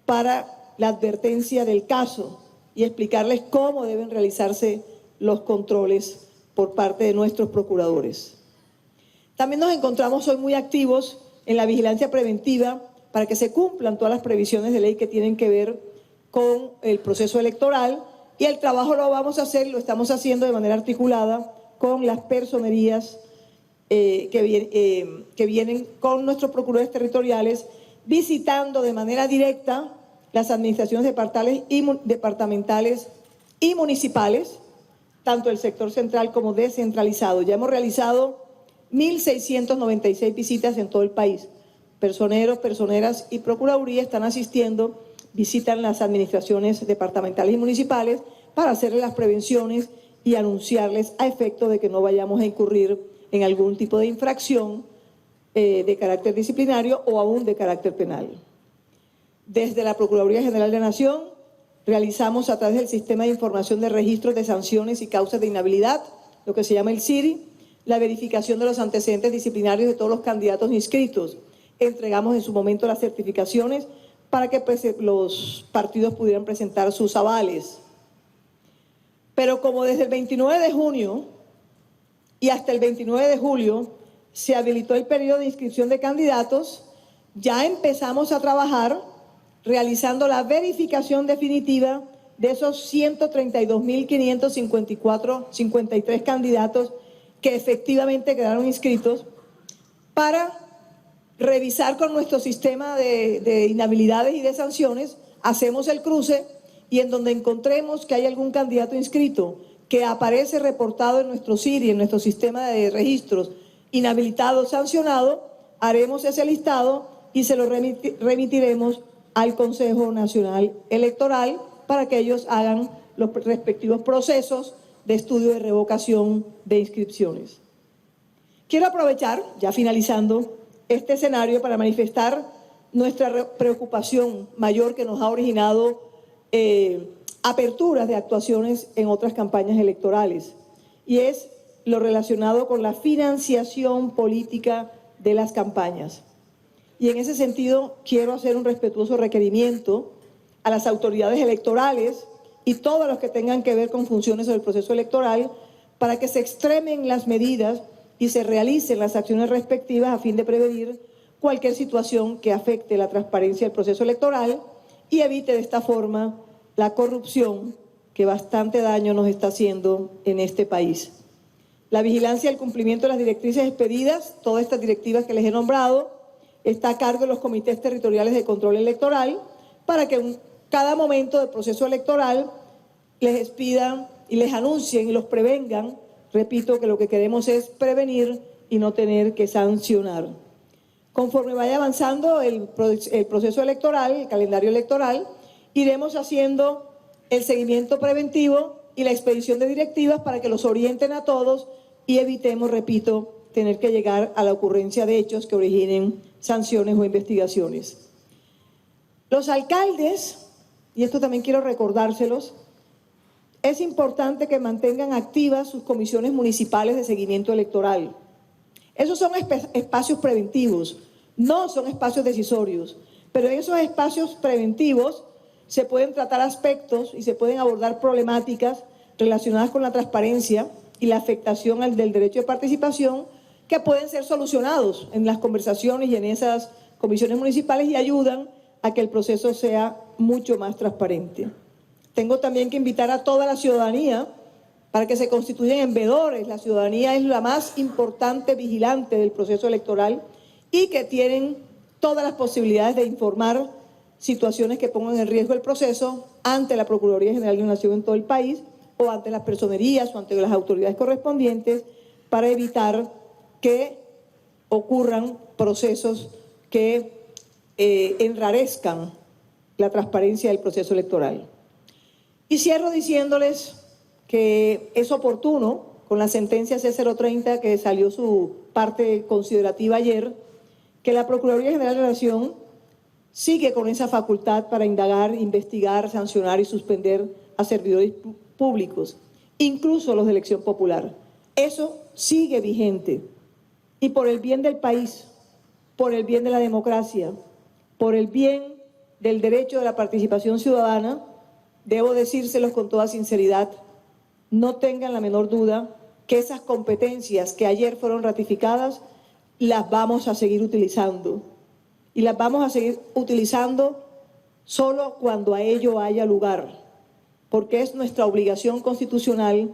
para la advertencia del caso y explicarles cómo deben realizarse los controles por parte de nuestros procuradores. También nos encontramos hoy muy activos en la vigilancia preventiva para que se cumplan todas las previsiones de ley que tienen que ver con el proceso electoral, y el trabajo lo vamos a hacer, lo estamos haciendo de manera articulada con las personerías que vienen con nuestros procuradores territoriales, visitando de manera directa las administraciones departamentales y municipales, tanto el sector central como descentralizado. Ya hemos realizado 1.696 visitas en todo el país. Personeros, personeras y procuraduría están asistiendo, visitan las administraciones departamentales y municipales para hacerles las prevenciones y anunciarles a efecto de que no vayamos a incurrir en algún tipo de infracción de carácter disciplinario o aún de carácter penal. Desde la Procuraduría General de la Nación realizamos a través del Sistema de Información de Registros de Sanciones y Causas de Inhabilidad, lo que se llama el SIRI, la verificación de los antecedentes disciplinarios de todos los candidatos inscritos. Entregamos en su momento las certificaciones para que los partidos pudieran presentar sus avales. Pero como desde el 29 de junio y hasta el 29 de julio se habilitó el periodo de inscripción de candidatos, ya empezamos a trabajar realizando la verificación definitiva de esos 132.553 candidatos que efectivamente quedaron inscritos, para revisar con nuestro sistema de inhabilidades y de sanciones. Hacemos el cruce y en donde encontremos que hay algún candidato inscrito que aparece reportado en nuestro SIRI, en nuestro sistema de registros, inhabilitado o sancionado, haremos ese listado y se lo remitiremos al Consejo Nacional Electoral para que ellos hagan los respectivos procesos de estudio de revocación de inscripciones. Quiero aprovechar, ya finalizando, este escenario para manifestar nuestra preocupación mayor que nos ha originado aperturas de actuaciones en otras campañas electorales, y es lo relacionado con la financiación política de las campañas. Y en ese sentido quiero hacer un respetuoso requerimiento a las autoridades electorales y todos los que tengan que ver con funciones del proceso electoral para que se extremen las medidas y se realicen las acciones respectivas a fin de prevenir cualquier situación que afecte la transparencia del proceso electoral y evite de esta forma la corrupción que bastante daño nos está haciendo en este país. La vigilancia del cumplimiento de las directrices expedidas, todas estas directivas que les he nombrado, está a cargo de los comités territoriales de control electoral para que en cada momento del proceso electoral les expidan y les anuncien y los prevengan. Repito que lo que queremos es prevenir y no tener que sancionar. Conforme vaya avanzando el proceso electoral, el calendario electoral, iremos haciendo el seguimiento preventivo y la expedición de directivas para que los orienten a todos y evitemos, repito, tener que llegar a la ocurrencia de hechos que originen sanciones o investigaciones. Los alcaldes, y esto también quiero recordárselos, es importante que mantengan activas sus comisiones municipales de seguimiento electoral. Esos son espacios preventivos, no son espacios decisorios, pero en esos espacios preventivos se pueden tratar aspectos y se pueden abordar problemáticas relacionadas con la transparencia y la afectación del derecho de participación que pueden ser solucionados en las conversaciones y en esas comisiones municipales y ayudan a que el proceso sea mucho más transparente. Tengo también que invitar a toda la ciudadanía para que se constituyan en veedores. La ciudadanía es la más importante vigilante del proceso electoral y que tienen todas las posibilidades de informar situaciones que pongan en riesgo el proceso ante la Procuraduría General de la Nación en todo el país o ante las personerías o ante las autoridades correspondientes para evitar que ocurran procesos que enrarezcan la transparencia del proceso electoral. Y cierro diciéndoles que es oportuno, con la sentencia C030 que salió su parte considerativa ayer, que la Procuraduría General de la Nación sigue con esa facultad para indagar, investigar, sancionar y suspender a servidores públicos, incluso los de elección popular. Eso sigue vigente. Y por el bien del país, por el bien de la democracia, por el bien del derecho de la participación ciudadana, debo decírselos con toda sinceridad, no tengan la menor duda que esas competencias que ayer fueron ratificadas las vamos a seguir utilizando. Y las vamos a seguir utilizando solo cuando a ello haya lugar, porque es nuestra obligación constitucional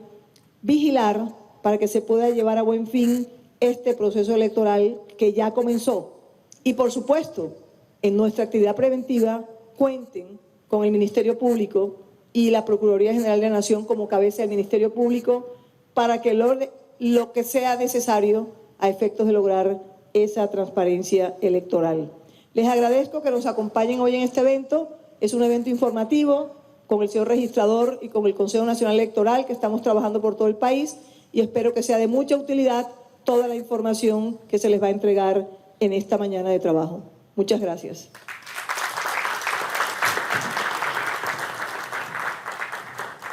vigilar para que se pueda llevar a buen fin este proceso electoral que ya comenzó. Y por supuesto, en nuestra actividad preventiva, cuenten con el Ministerio Público y la Procuraduría General de la Nación como cabeza del Ministerio Público para que lo que sea necesario a efectos de lograr esa transparencia electoral. Les agradezco que nos acompañen hoy en este evento. Es un evento informativo con el señor registrador y con el Consejo Nacional Electoral, que estamos trabajando por todo el país, y espero que sea de mucha utilidad toda la información que se les va a entregar en esta mañana de trabajo. Muchas gracias.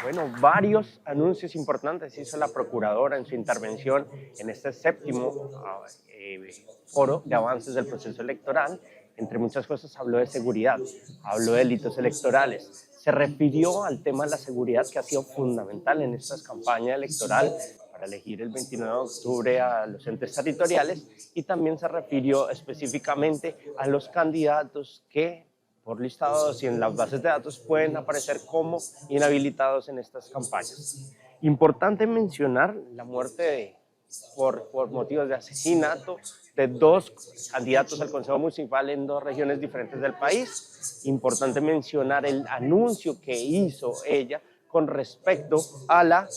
Bueno, varios anuncios importantes hizo la Procuradora en su intervención en este séptimo foro de avances del proceso electoral. Entre muchas cosas habló de seguridad, habló de delitos electorales, se refirió al tema de la seguridad que ha sido fundamental en esta campaña electoral para elegir el 29 de octubre a los entes territoriales, y también se refirió específicamente a los candidatos que por listados y en las bases de datos pueden aparecer como inhabilitados en estas campañas. Importante mencionar la muerte por motivos de asesinato de 2 candidatos al Consejo Municipal en 2 regiones diferentes del país. Importante mencionar el anuncio que hizo ella con respecto a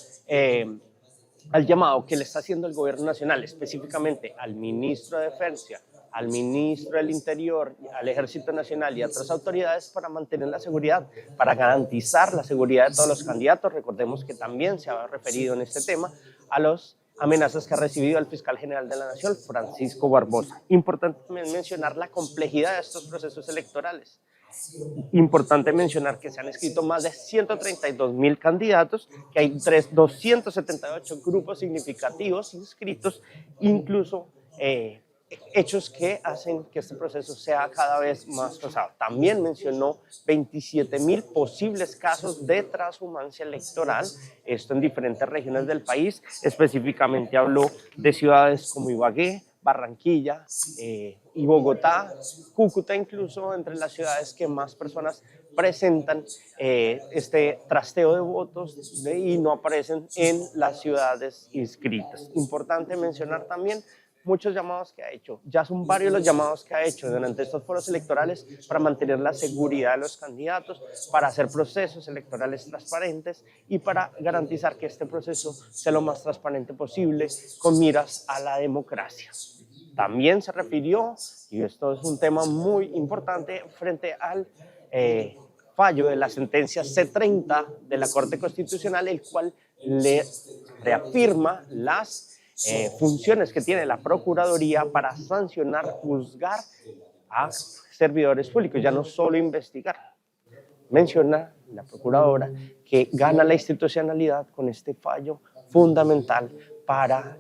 al llamado que le está haciendo el gobierno nacional, específicamente al ministro de Defensa, al ministro del Interior, al Ejército Nacional y a otras autoridades para mantener la seguridad, para garantizar la seguridad de todos los candidatos. Recordemos que también se había referido en este tema a las amenazas que ha recibido el fiscal general de la Nación, Francisco Barbosa. Importante también mencionar la complejidad de estos procesos electorales. Importante mencionar que se han inscrito más de 132.000 candidatos, que hay 278 grupos significativos inscritos, incluso hechos que hacen que este proceso sea cada vez más pesado. También mencionó 27.000 posibles casos de transhumancia electoral, esto en diferentes regiones del país. Específicamente habló de ciudades como Ibagué, Barranquilla y Bogotá, Cúcuta incluso, entre las ciudades que más personas presentan este trasteo de votos y no aparecen en las ciudades inscritas. Importante mencionar también muchos llamados que ha hecho, ya son varios los llamados que ha hecho durante estos foros electorales para mantener la seguridad de los candidatos, para hacer procesos electorales transparentes y para garantizar que este proceso sea lo más transparente posible con miras a la democracia. También se refirió, y esto es un tema muy importante, frente al fallo de la sentencia C30 de la Corte Constitucional, el cual le reafirma las funciones que tiene la Procuraduría para sancionar, juzgar a servidores públicos, ya no solo investigar. Menciona la Procuradora que gana la institucionalidad con este fallo fundamental para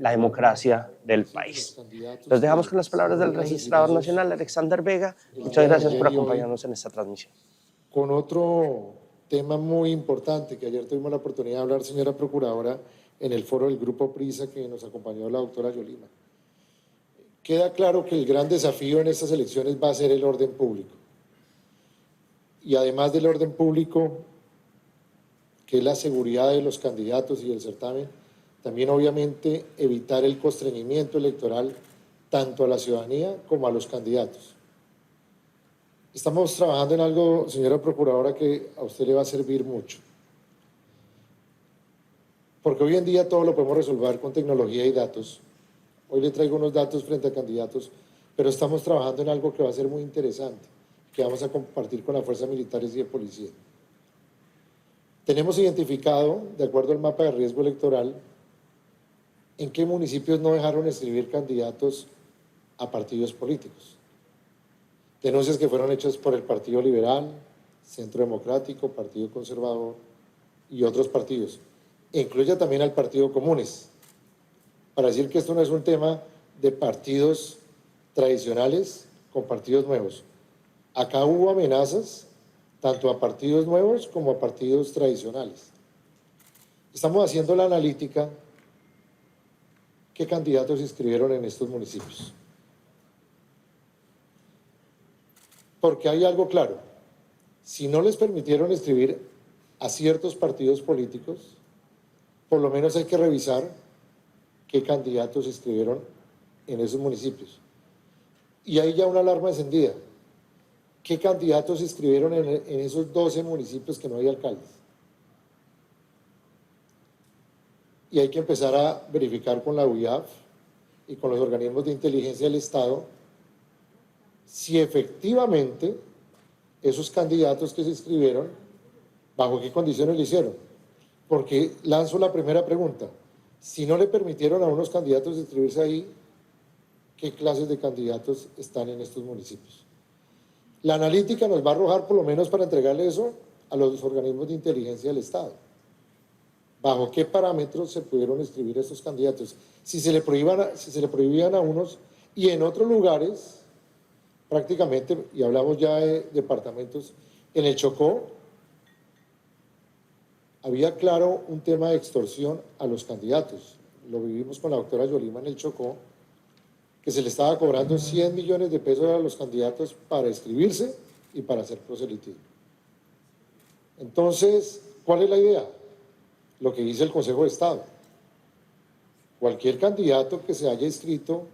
la democracia del país. Los dejamos con las palabras del registrador nacional, Alexander Vega. Muchas gracias por acompañarnos en esta transmisión. Con otro tema muy importante que ayer tuvimos la oportunidad de hablar, señora Procuradora, en el foro del Grupo Prisa que nos acompañó la doctora Yolima. Queda claro que el gran desafío en estas elecciones va a ser el orden público. Y además del orden público, que es la seguridad de los candidatos y del certamen, también obviamente evitar el constreñimiento electoral tanto a la ciudadanía como a los candidatos. Estamos trabajando en algo, señora Procuradora, que a usted le va a servir mucho. Porque hoy en día todo lo podemos resolver con tecnología y datos. Hoy le traigo unos datos frente a candidatos, pero estamos trabajando en algo que va a ser muy interesante, que vamos a compartir con las fuerzas militares y de policía. Tenemos identificado, de acuerdo al mapa de riesgo electoral, en qué municipios no dejaron escribir candidatos a partidos políticos. Denuncias que fueron hechas por el Partido Liberal, Centro Democrático, Partido Conservador y otros partidos. Incluye también al Partido Comunes, para decir que esto no es un tema de partidos tradicionales con partidos nuevos. Acá hubo amenazas tanto a partidos nuevos como a partidos tradicionales. Estamos haciendo la analítica, qué candidatos se inscribieron en estos municipios. Porque hay algo claro, si no les permitieron inscribir a ciertos partidos políticos, por lo menos hay que revisar qué candidatos se inscribieron en esos municipios. Y hay ya una alarma encendida. ¿Qué candidatos se inscribieron en esos 12 municipios que no hay alcaldes? Y hay que empezar a verificar con la UIAF y con los organismos de inteligencia del Estado si efectivamente esos candidatos que se inscribieron, bajo qué condiciones lo hicieron. Porque lanzo la primera pregunta: si no le permitieron a unos candidatos inscribirse ahí, ¿qué clases de candidatos están en estos municipios? La analítica nos va a arrojar, por lo menos para entregarle eso a los organismos de inteligencia del Estado. ¿Bajo qué parámetros se pudieron inscribir estos candidatos? Si se le prohibían a unos, y en otros lugares, prácticamente, y hablamos ya de departamentos, en el Chocó había claro un tema de extorsión a los candidatos. Lo vivimos con la doctora Yolima en el Chocó, que se le estaba cobrando 100 millones de pesos a los candidatos para inscribirse y para hacer proselitismo. Entonces, ¿cuál es la idea? Lo que dice el Consejo de Estado. Cualquier candidato que se haya inscrito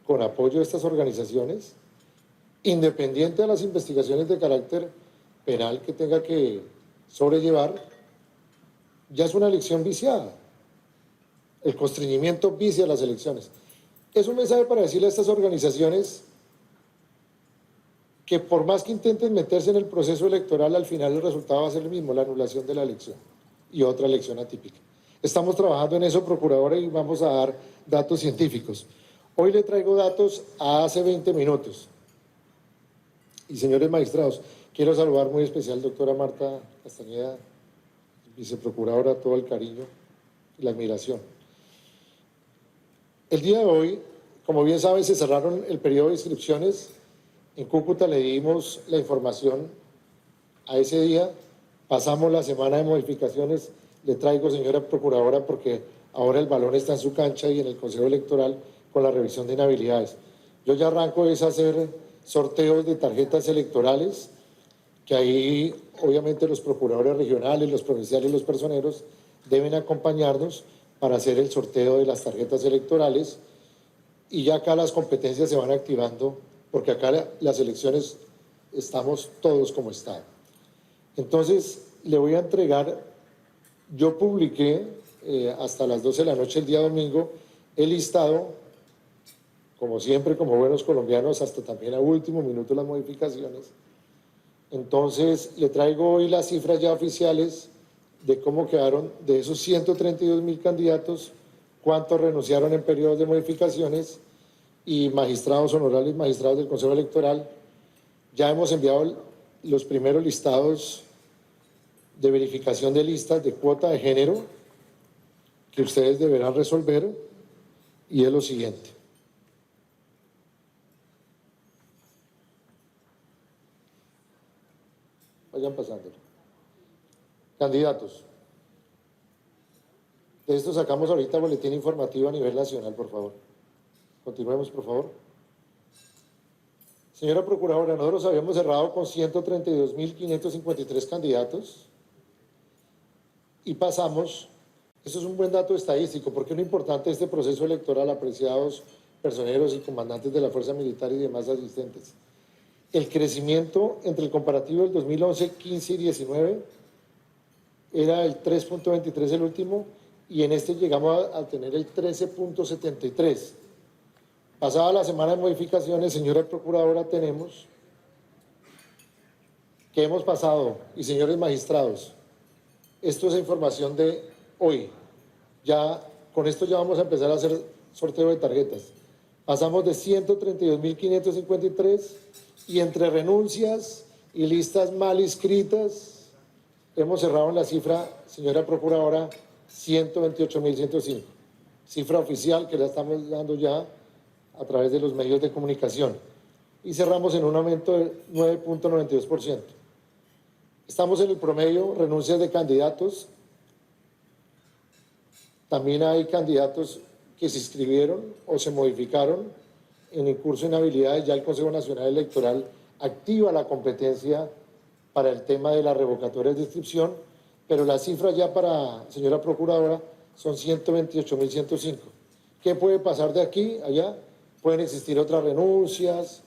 con apoyo de estas organizaciones, independiente de las investigaciones de carácter penal que tenga que sobrellevar, ya es una elección viciada. El constreñimiento vicia las elecciones. Es un mensaje para decirle a estas organizaciones que por más que intenten meterse en el proceso electoral, al final el resultado va a ser el mismo, la anulación de la elección y otra elección atípica. Estamos trabajando en eso, procuradora, y vamos a dar datos científicos. Hoy le traigo datos a hace 20 minutos. Y señores magistrados, quiero saludar muy especial al doctora Marta Castañeda, viceprocuradora, todo el cariño y la admiración. El día de hoy, como bien saben, se cerraron el periodo de inscripciones. En Cúcuta le dimos la información a ese día. Pasamos la semana de modificaciones. Le traigo, señora procuradora, porque ahora el balón está en su cancha y en el Consejo Electoral con la revisión de inhabilidades. Yo ya arranco es hacer sorteos de tarjetas electorales, que ahí obviamente los procuradores regionales, los provinciales, los personeros deben acompañarnos para hacer el sorteo de las tarjetas electorales, y ya acá las competencias se van activando, porque acá las elecciones estamos todos como Estado. Entonces, le voy a entregar, yo publiqué hasta las 12 de la noche el día domingo el listado, como siempre, como buenos colombianos, hasta también a último minuto las modificaciones. Entonces, le traigo hoy las cifras ya oficiales de cómo quedaron de esos 132.000 candidatos, cuántos renunciaron en periodos de modificaciones, y magistrados honorables, magistrados del Consejo Electoral. Ya hemos enviado los primeros listados de verificación de listas de cuota de género que ustedes deberán resolver, y es lo siguiente. Vayan pasándolo. Candidatos. De esto sacamos ahorita boletín informativo a nivel nacional, por favor. Continuemos, por favor. Señora Procuradora, nosotros habíamos cerrado con 132.553 candidatos y pasamos, eso es un buen dato estadístico, porque es lo importante de este proceso electoral, apreciados personeros y comandantes de la Fuerza Militar y demás asistentes. El crecimiento entre el comparativo del 2011, 15 y 19 era el 3.23 el último, y en este llegamos a tener el 13.73. Pasada la semana de modificaciones, señora Procuradora, tenemos que hemos pasado, y señores magistrados, esto es información de hoy, ya con esto ya vamos a empezar a hacer sorteo de tarjetas. Pasamos de 132.553 y entre renuncias y listas mal inscritas hemos cerrado en la cifra, señora Procuradora, 128.105. Cifra oficial que la estamos dando ya a través de los medios de comunicación. Y cerramos en un aumento de 9.92%. Estamos en el promedio, renuncias de candidatos. También hay candidatos que se inscribieron o se modificaron en el curso de inhabilidades. Ya el Consejo Nacional Electoral activa la competencia para el tema de las revocatorias de inscripción, pero las cifras ya para, señora Procuradora, son 128.105. ¿Qué puede pasar de aquí a allá? Pueden existir otras renuncias,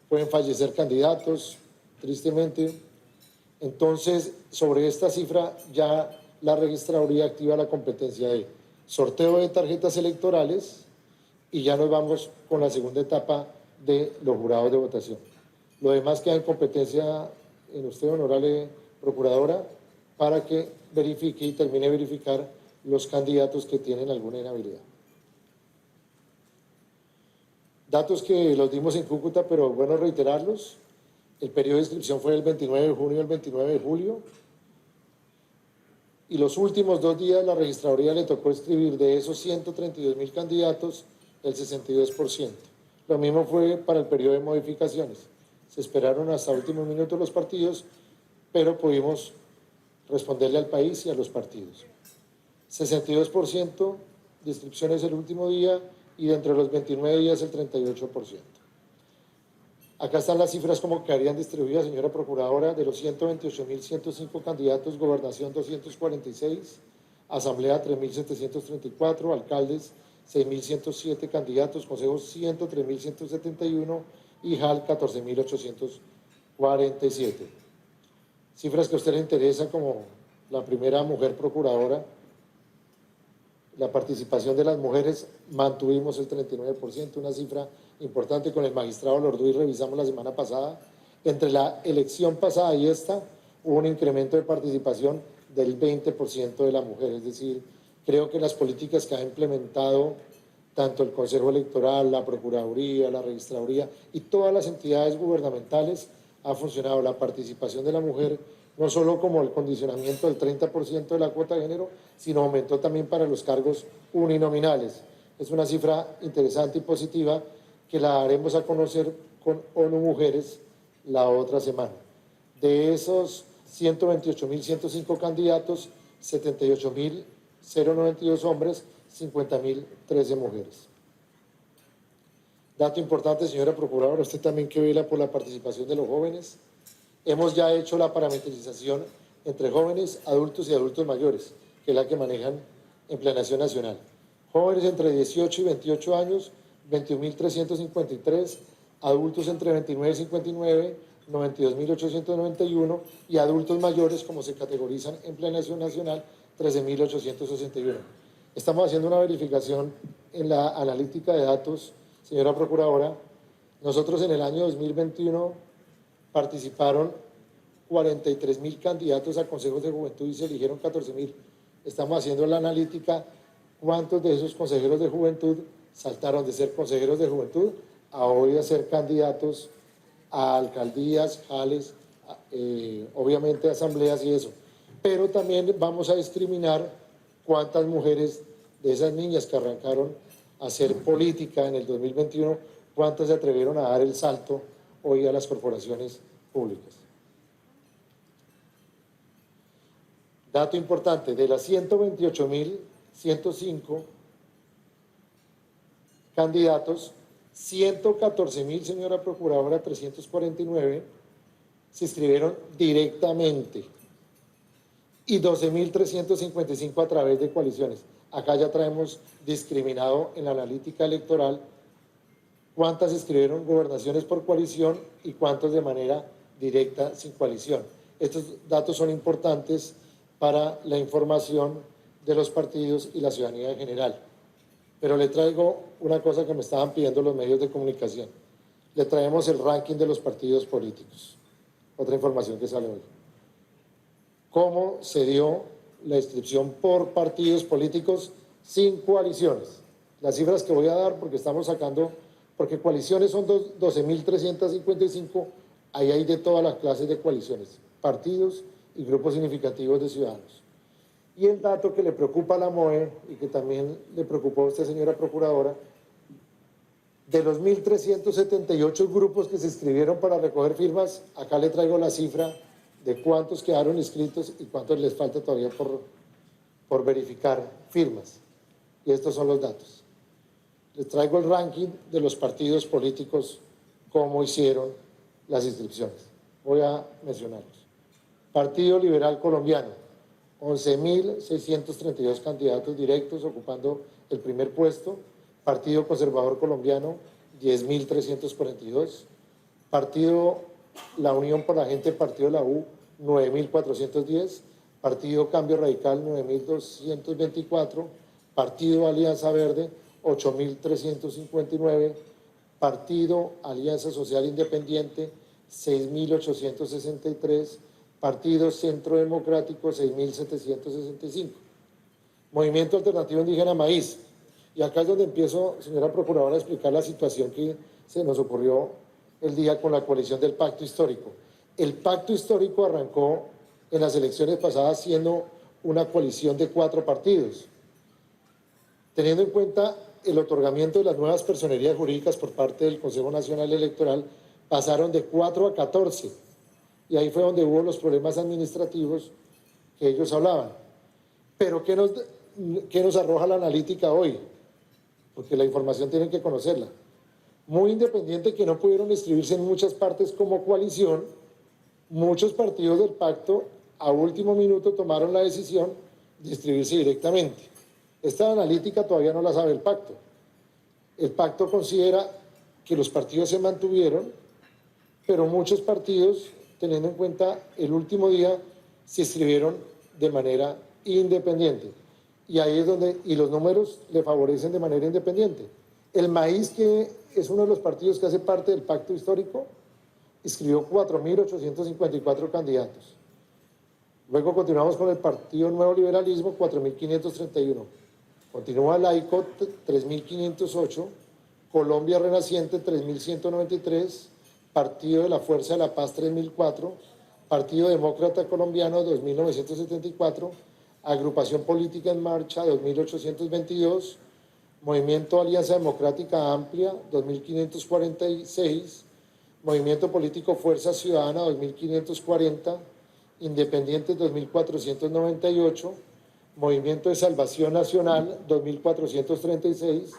pueden fallecer candidatos, tristemente. Entonces, sobre esta cifra ya la registraduría activa la competencia de sorteo de tarjetas electorales y ya nos vamos con la segunda etapa de los jurados de votación. Lo demás queda en competencia en usted, honorable procuradora, para que verifique y termine de verificar los candidatos que tienen alguna inhabilidad. Datos que los dimos en Cúcuta, pero bueno reiterarlos. El periodo de inscripción fue el 29 de junio al 29 de julio. Y los últimos 2 días la registraduría le tocó inscribir de esos 132.000 candidatos el 62%. Lo mismo fue para el periodo de modificaciones. Se esperaron hasta últimos minutos los partidos, pero pudimos responderle al país y a los partidos. 62% de inscripciones el último día y dentro de los 29 días el 38%. Acá están las cifras como quedarían distribuidas, señora Procuradora, de los 128.105 candidatos, gobernación 246, asamblea 3.734, alcaldes 6.107 candidatos, consejos 103.171 y JAL 14.847. Cifras que a usted le interesa como la primera mujer procuradora. La participación de las mujeres mantuvimos el 39%, una cifra importante. Con el magistrado Lorduy revisamos la semana pasada. Entre la elección pasada y esta hubo un incremento de participación del 20% de la mujer. Es decir, creo que las políticas que ha implementado tanto el Consejo Electoral, la Procuraduría, la Registraduría y todas las entidades gubernamentales ha funcionado. La participación de la mujer no solo como el condicionamiento del 30% de la cuota de género, sino aumentó también para los cargos uninominales. Es una cifra interesante y positiva que la haremos a conocer con ONU Mujeres la otra semana. De esos 128.105 candidatos, 78.092 hombres, 50.013 mujeres. Dato importante, señora Procuradora, usted también que vela por la participación de los jóvenes. Hemos ya hecho la parametrización entre jóvenes, adultos y adultos mayores, que es la que manejan en Planeación Nacional. Jóvenes entre 18 y 28 años, 21.353, adultos entre 29 y 59, 92.891 y adultos mayores, como se categorizan en Planeación Nacional, 13.861. Estamos haciendo una verificación en la analítica de datos, señora Procuradora. Nosotros en el año 2021 participaron 43.000 candidatos a consejos de juventud y se eligieron 14.000. Estamos haciendo la analítica, cuántos de esos consejeros de juventud saltaron de ser consejeros de juventud a hoy a ser candidatos a alcaldías, jales, obviamente asambleas y eso. Pero también vamos a discriminar cuántas mujeres de esas niñas que arrancaron a hacer política en el 2021, cuántas se atrevieron a dar el salto hoy a las corporaciones públicas. Dato importante, de las 128.105 candidatos, 114.000, señora Procuradora, 349, se inscribieron directamente y 12.355 a través de coaliciones. Acá ya traemos discriminado en la analítica electoral cuántas escribieron gobernaciones por coalición y cuántos de manera directa sin coalición. Estos datos son importantes para la información de los partidos y la ciudadanía en general. Pero le traigo una cosa que me estaban pidiendo los medios de comunicación. Le traemos el ranking de los partidos políticos. Otra información que sale hoy. ¿Cómo se dio la inscripción por partidos políticos sin coaliciones? Las cifras que voy a dar porque estamos sacando... Porque coaliciones son 12.355, ahí hay de todas las clases de coaliciones, partidos y grupos significativos de ciudadanos. Y el dato que le preocupa a la MOE y que también le preocupó a usted, señora Procuradora, de los 1.378 grupos que se inscribieron para recoger firmas, acá le traigo la cifra de cuántos quedaron inscritos y cuántos les falta todavía por verificar firmas. Y estos son los datos. Les traigo el ranking de los partidos políticos, cómo hicieron las inscripciones. Voy a mencionarlos. Partido Liberal Colombiano, 11.632 candidatos directos ocupando el primer puesto, Partido Conservador Colombiano, 10.342. Partido La Unión por la Gente, Partido La U, 9.410. Partido Cambio Radical, 9.224. Partido Alianza Verde, 8.359. Partido Alianza Social Independiente, 6.863. Partido Centro Democrático, 6.765. Movimiento Alternativo Indígena Maíz. Y acá es donde empiezo, señora Procuradora, a explicar la situación que se nos ocurrió el día con la coalición del Pacto Histórico. El Pacto Histórico arrancó en las elecciones pasadas siendo una coalición de 4 partidos. Teniendo en cuenta el otorgamiento de las nuevas personerías jurídicas por parte del Consejo Nacional Electoral, pasaron de 4 a 14. Y ahí fue donde hubo los problemas administrativos que ellos hablaban. Pero ¿qué nos arroja la analítica hoy? Porque la información tienen que conocerla. Muy independiente que no pudieron inscribirse en muchas partes como coalición, muchos partidos del pacto a último minuto tomaron la decisión de inscribirse directamente. Esta analítica todavía no la sabe el pacto. El pacto considera que los partidos se mantuvieron, pero muchos partidos, teniendo en cuenta el último día, se inscribieron de manera independiente. Y ahí es donde, y los números le favorecen de manera independiente. El Maíz, que es uno de los partidos que hace parte del pacto histórico, inscribió 4.854 candidatos. Luego continuamos con el Partido Nuevo Liberalismo, 4.531. Continúa Laico, 3.508. Colombia Renaciente, 3.193. Partido de la Fuerza de la Paz, 3.004. Partido Demócrata Colombiano, 2.974. Agrupación Política en Marcha, 2.822. Movimiento Alianza Democrática Amplia, 2.546. Movimiento Político Fuerza Ciudadana, 2.540. Independientes, 2.498. Movimiento de Salvación Nacional, 2.436.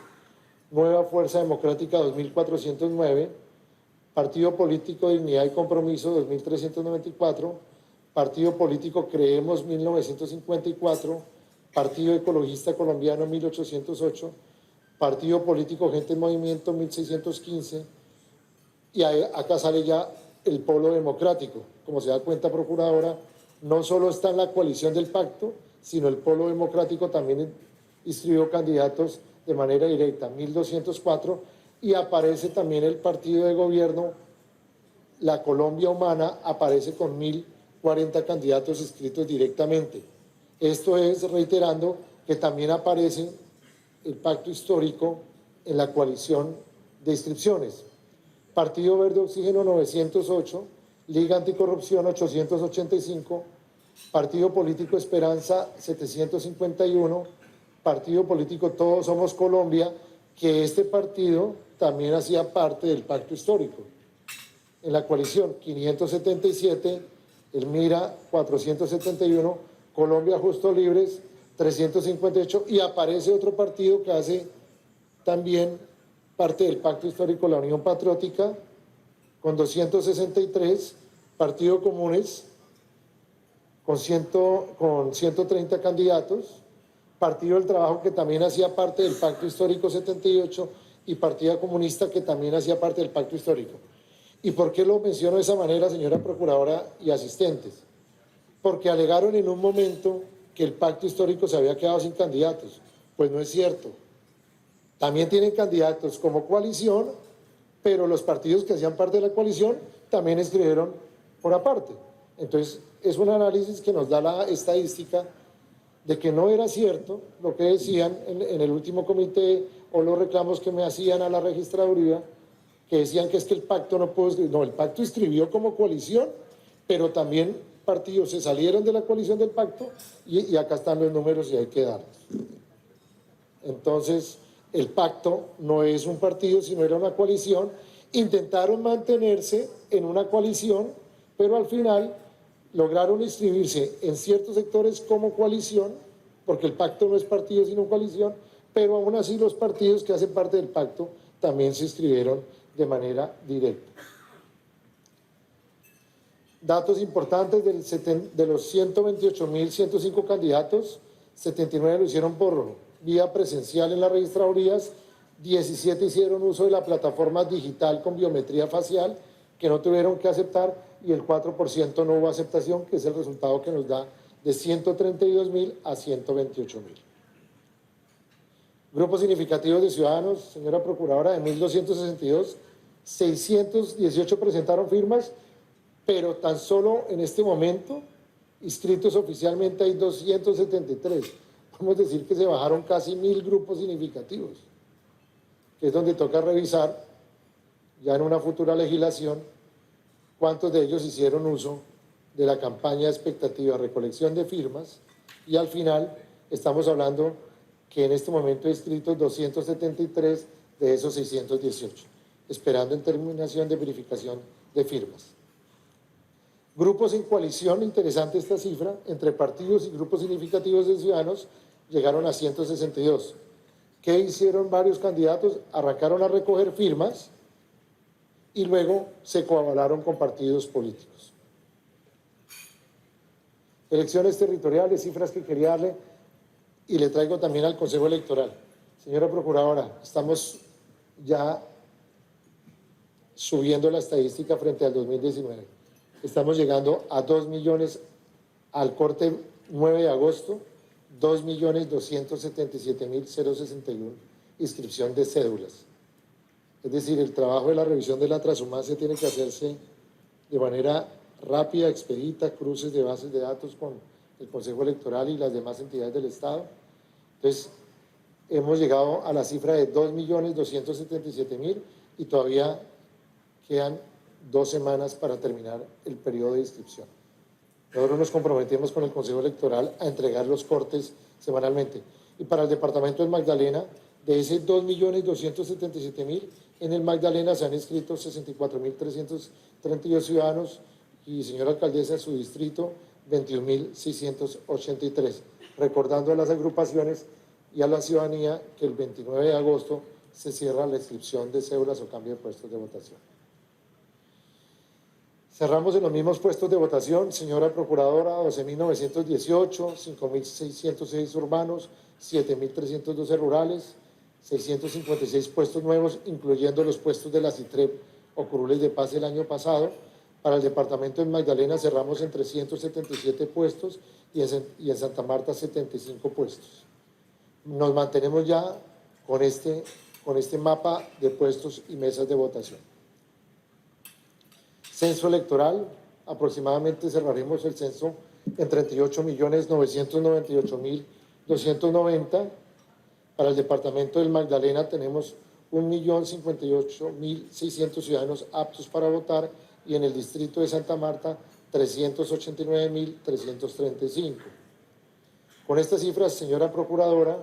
Nueva Fuerza Democrática, 2.409. Partido Político Dignidad y Compromiso, 2.394. Partido Político Creemos, 1954. Partido Ecologista Colombiano, 1808. Partido Político Gente en Movimiento, 1615. Y acá sale ya el Polo Democrático. Como se da cuenta, Procuradora, no solo está en la coalición del pacto, sino el Polo Democrático también inscribió candidatos de manera directa, 1.204. Y aparece también el partido de gobierno, la Colombia Humana, aparece con 1.040 candidatos inscritos directamente. Esto es reiterando que también aparece el pacto histórico en la coalición de inscripciones. Partido Verde Oxígeno, 908, Liga Anticorrupción, 885, Partido Político Esperanza, 751, Partido Político Todos Somos Colombia, que este partido también hacía parte del pacto histórico. En la coalición, 577, el MIRA, 471, Colombia Justo Libres, 358, y aparece otro partido que hace también parte del pacto histórico, la Unión Patriótica, con 263, Partido Comunes, con 130 candidatos, Partido del Trabajo, que también hacía parte del pacto histórico, 78, y Partido Comunista, que también hacía parte del pacto histórico. ¿Y por qué lo menciono de esa manera, señora Procuradora y asistentes? Porque alegaron en un momento que el pacto histórico se había quedado sin candidatos. Pues no es cierto. También tienen candidatos como coalición, pero los partidos que hacían parte de la coalición también escribieron por aparte. Entonces, es un análisis que nos da la estadística de que no era cierto lo que decían en el último comité o los reclamos que me hacían a la registraduría, que decían que es que el pacto no pudo escribir. No, el pacto escribió como coalición, pero también partidos se salieron de la coalición del pacto y acá están los números y hay que darlos. Entonces, el pacto no es un partido, sino era una coalición. Intentaron mantenerse en una coalición, pero al final lograron inscribirse en ciertos sectores como coalición, porque el pacto no es partido sino coalición, pero aún así los partidos que hacen parte del pacto también se inscribieron de manera directa. Datos importantes: de los 128.105 candidatos, 79 lo hicieron por vía presencial en las registradurías, 17 hicieron uso de la plataforma digital con biometría facial, que no tuvieron que aceptar, y el 4% no hubo aceptación, que es el resultado que nos da de 132.000 a 128.000. Grupos significativos de ciudadanos, señora Procuradora, de 1.262, 618 presentaron firmas, pero tan solo en este momento inscritos oficialmente hay 273. Podemos decir que se bajaron casi 1.000 grupos significativos, que es donde toca revisar ya en una futura legislación cuántos de ellos hicieron uso de la campaña de expectativa recolección de firmas, y al final estamos hablando que en este momento hay inscritos 273 de esos 618, esperando en terminación de verificación de firmas. Grupos en coalición, interesante esta cifra, entre partidos y grupos significativos de ciudadanos, llegaron a 162. ¿Qué hicieron varios candidatos? Arrancaron a recoger firmas y luego se coavalaron con partidos políticos. Elecciones territoriales, cifras que quería darle, y le traigo también al Consejo Electoral. Señora Procuradora, estamos ya subiendo la estadística frente al 2019. Estamos llegando a 2 millones al corte 9 de agosto, 2.277.061 inscripción de cédulas. Es decir, el trabajo de la revisión de la transhumancia tiene que hacerse de manera rápida, expedita, cruces de bases de datos con el Consejo Electoral y las demás entidades del Estado. Entonces, hemos llegado a la cifra de 2.277.000 y todavía quedan 2 semanas para terminar el periodo de inscripción. Nosotros nos comprometemos con el Consejo Electoral a entregar los cortes semanalmente. Y para el departamento del Magdalena, de ese 2.277.000, en el Magdalena se han inscrito 64.332 ciudadanos y, señora alcaldesa, en su distrito, 21.683. Recordando a las agrupaciones y a la ciudadanía que el 29 de agosto se cierra la inscripción de cédulas o cambio de puestos de votación. Cerramos en los mismos puestos de votación, señora Procuradora, 12.918, 5.606 urbanos, 7.312 rurales, 656 puestos nuevos, incluyendo los puestos de la CITREP o curules de paz el año pasado. Para el departamento de Magdalena cerramos en 377 puestos y en Santa Marta 75 puestos. Nos mantenemos ya con este mapa de puestos y mesas de votación. Censo electoral, aproximadamente cerraremos el censo en 38.998.290. Para el departamento del Magdalena tenemos 1.058.600 ciudadanos aptos para votar y en el distrito de Santa Marta 389.335. Con estas cifras, señora Procuradora,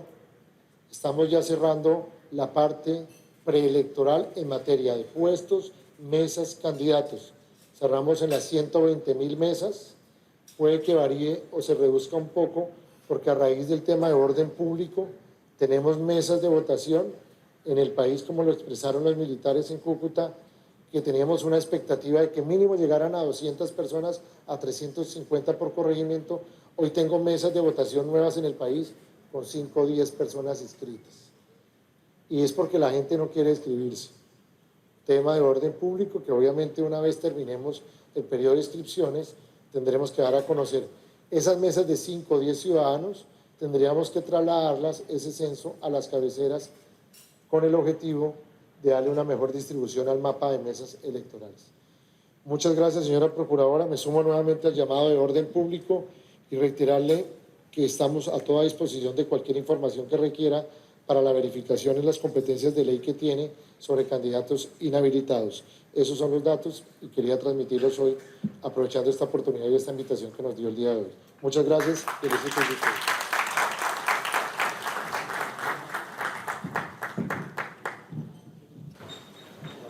estamos ya cerrando la parte preelectoral en materia de puestos, mesas, candidatos. Cerramos en las 120.000 mesas, puede que varíe o se reduzca un poco porque a raíz del tema de orden público tenemos mesas de votación en el país, como lo expresaron los militares en Cúcuta, que teníamos una expectativa de que mínimo llegaran a 200 personas, a 350 por corregimiento. Hoy tengo mesas de votación nuevas en el país con 5 o 10 personas inscritas. Y es porque la gente no quiere inscribirse. Tema de orden público que obviamente una vez terminemos el periodo de inscripciones tendremos que dar a conocer. Esas mesas de 5 o 10 ciudadanos tendríamos que trasladarlas, ese censo, a las cabeceras con el objetivo de darle una mejor distribución al mapa de mesas electorales. Muchas gracias, señora Procuradora. Me sumo nuevamente al llamado de orden público y reiterarle que estamos a toda disposición de cualquier información que requiera para la verificación en las competencias de ley que tiene sobre candidatos inhabilitados. Esos son los datos y quería transmitirlos hoy, aprovechando esta oportunidad y esta invitación que nos dio el día de hoy. Muchas gracias.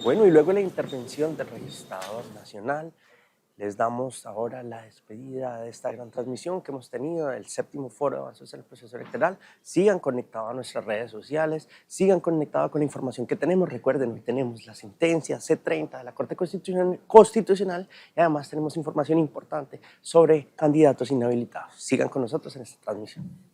Bueno, y luego la intervención del registrador nacional, les damos ahora la despedida de esta gran transmisión que hemos tenido del 7º Foro de Avances en el Proceso Electoral. Sigan conectados a nuestras redes sociales, sigan conectados con la información que tenemos. Recuerden, hoy tenemos la sentencia C30 de la Corte Constitucional y además tenemos información importante sobre candidatos inhabilitados. Sigan con nosotros en esta transmisión.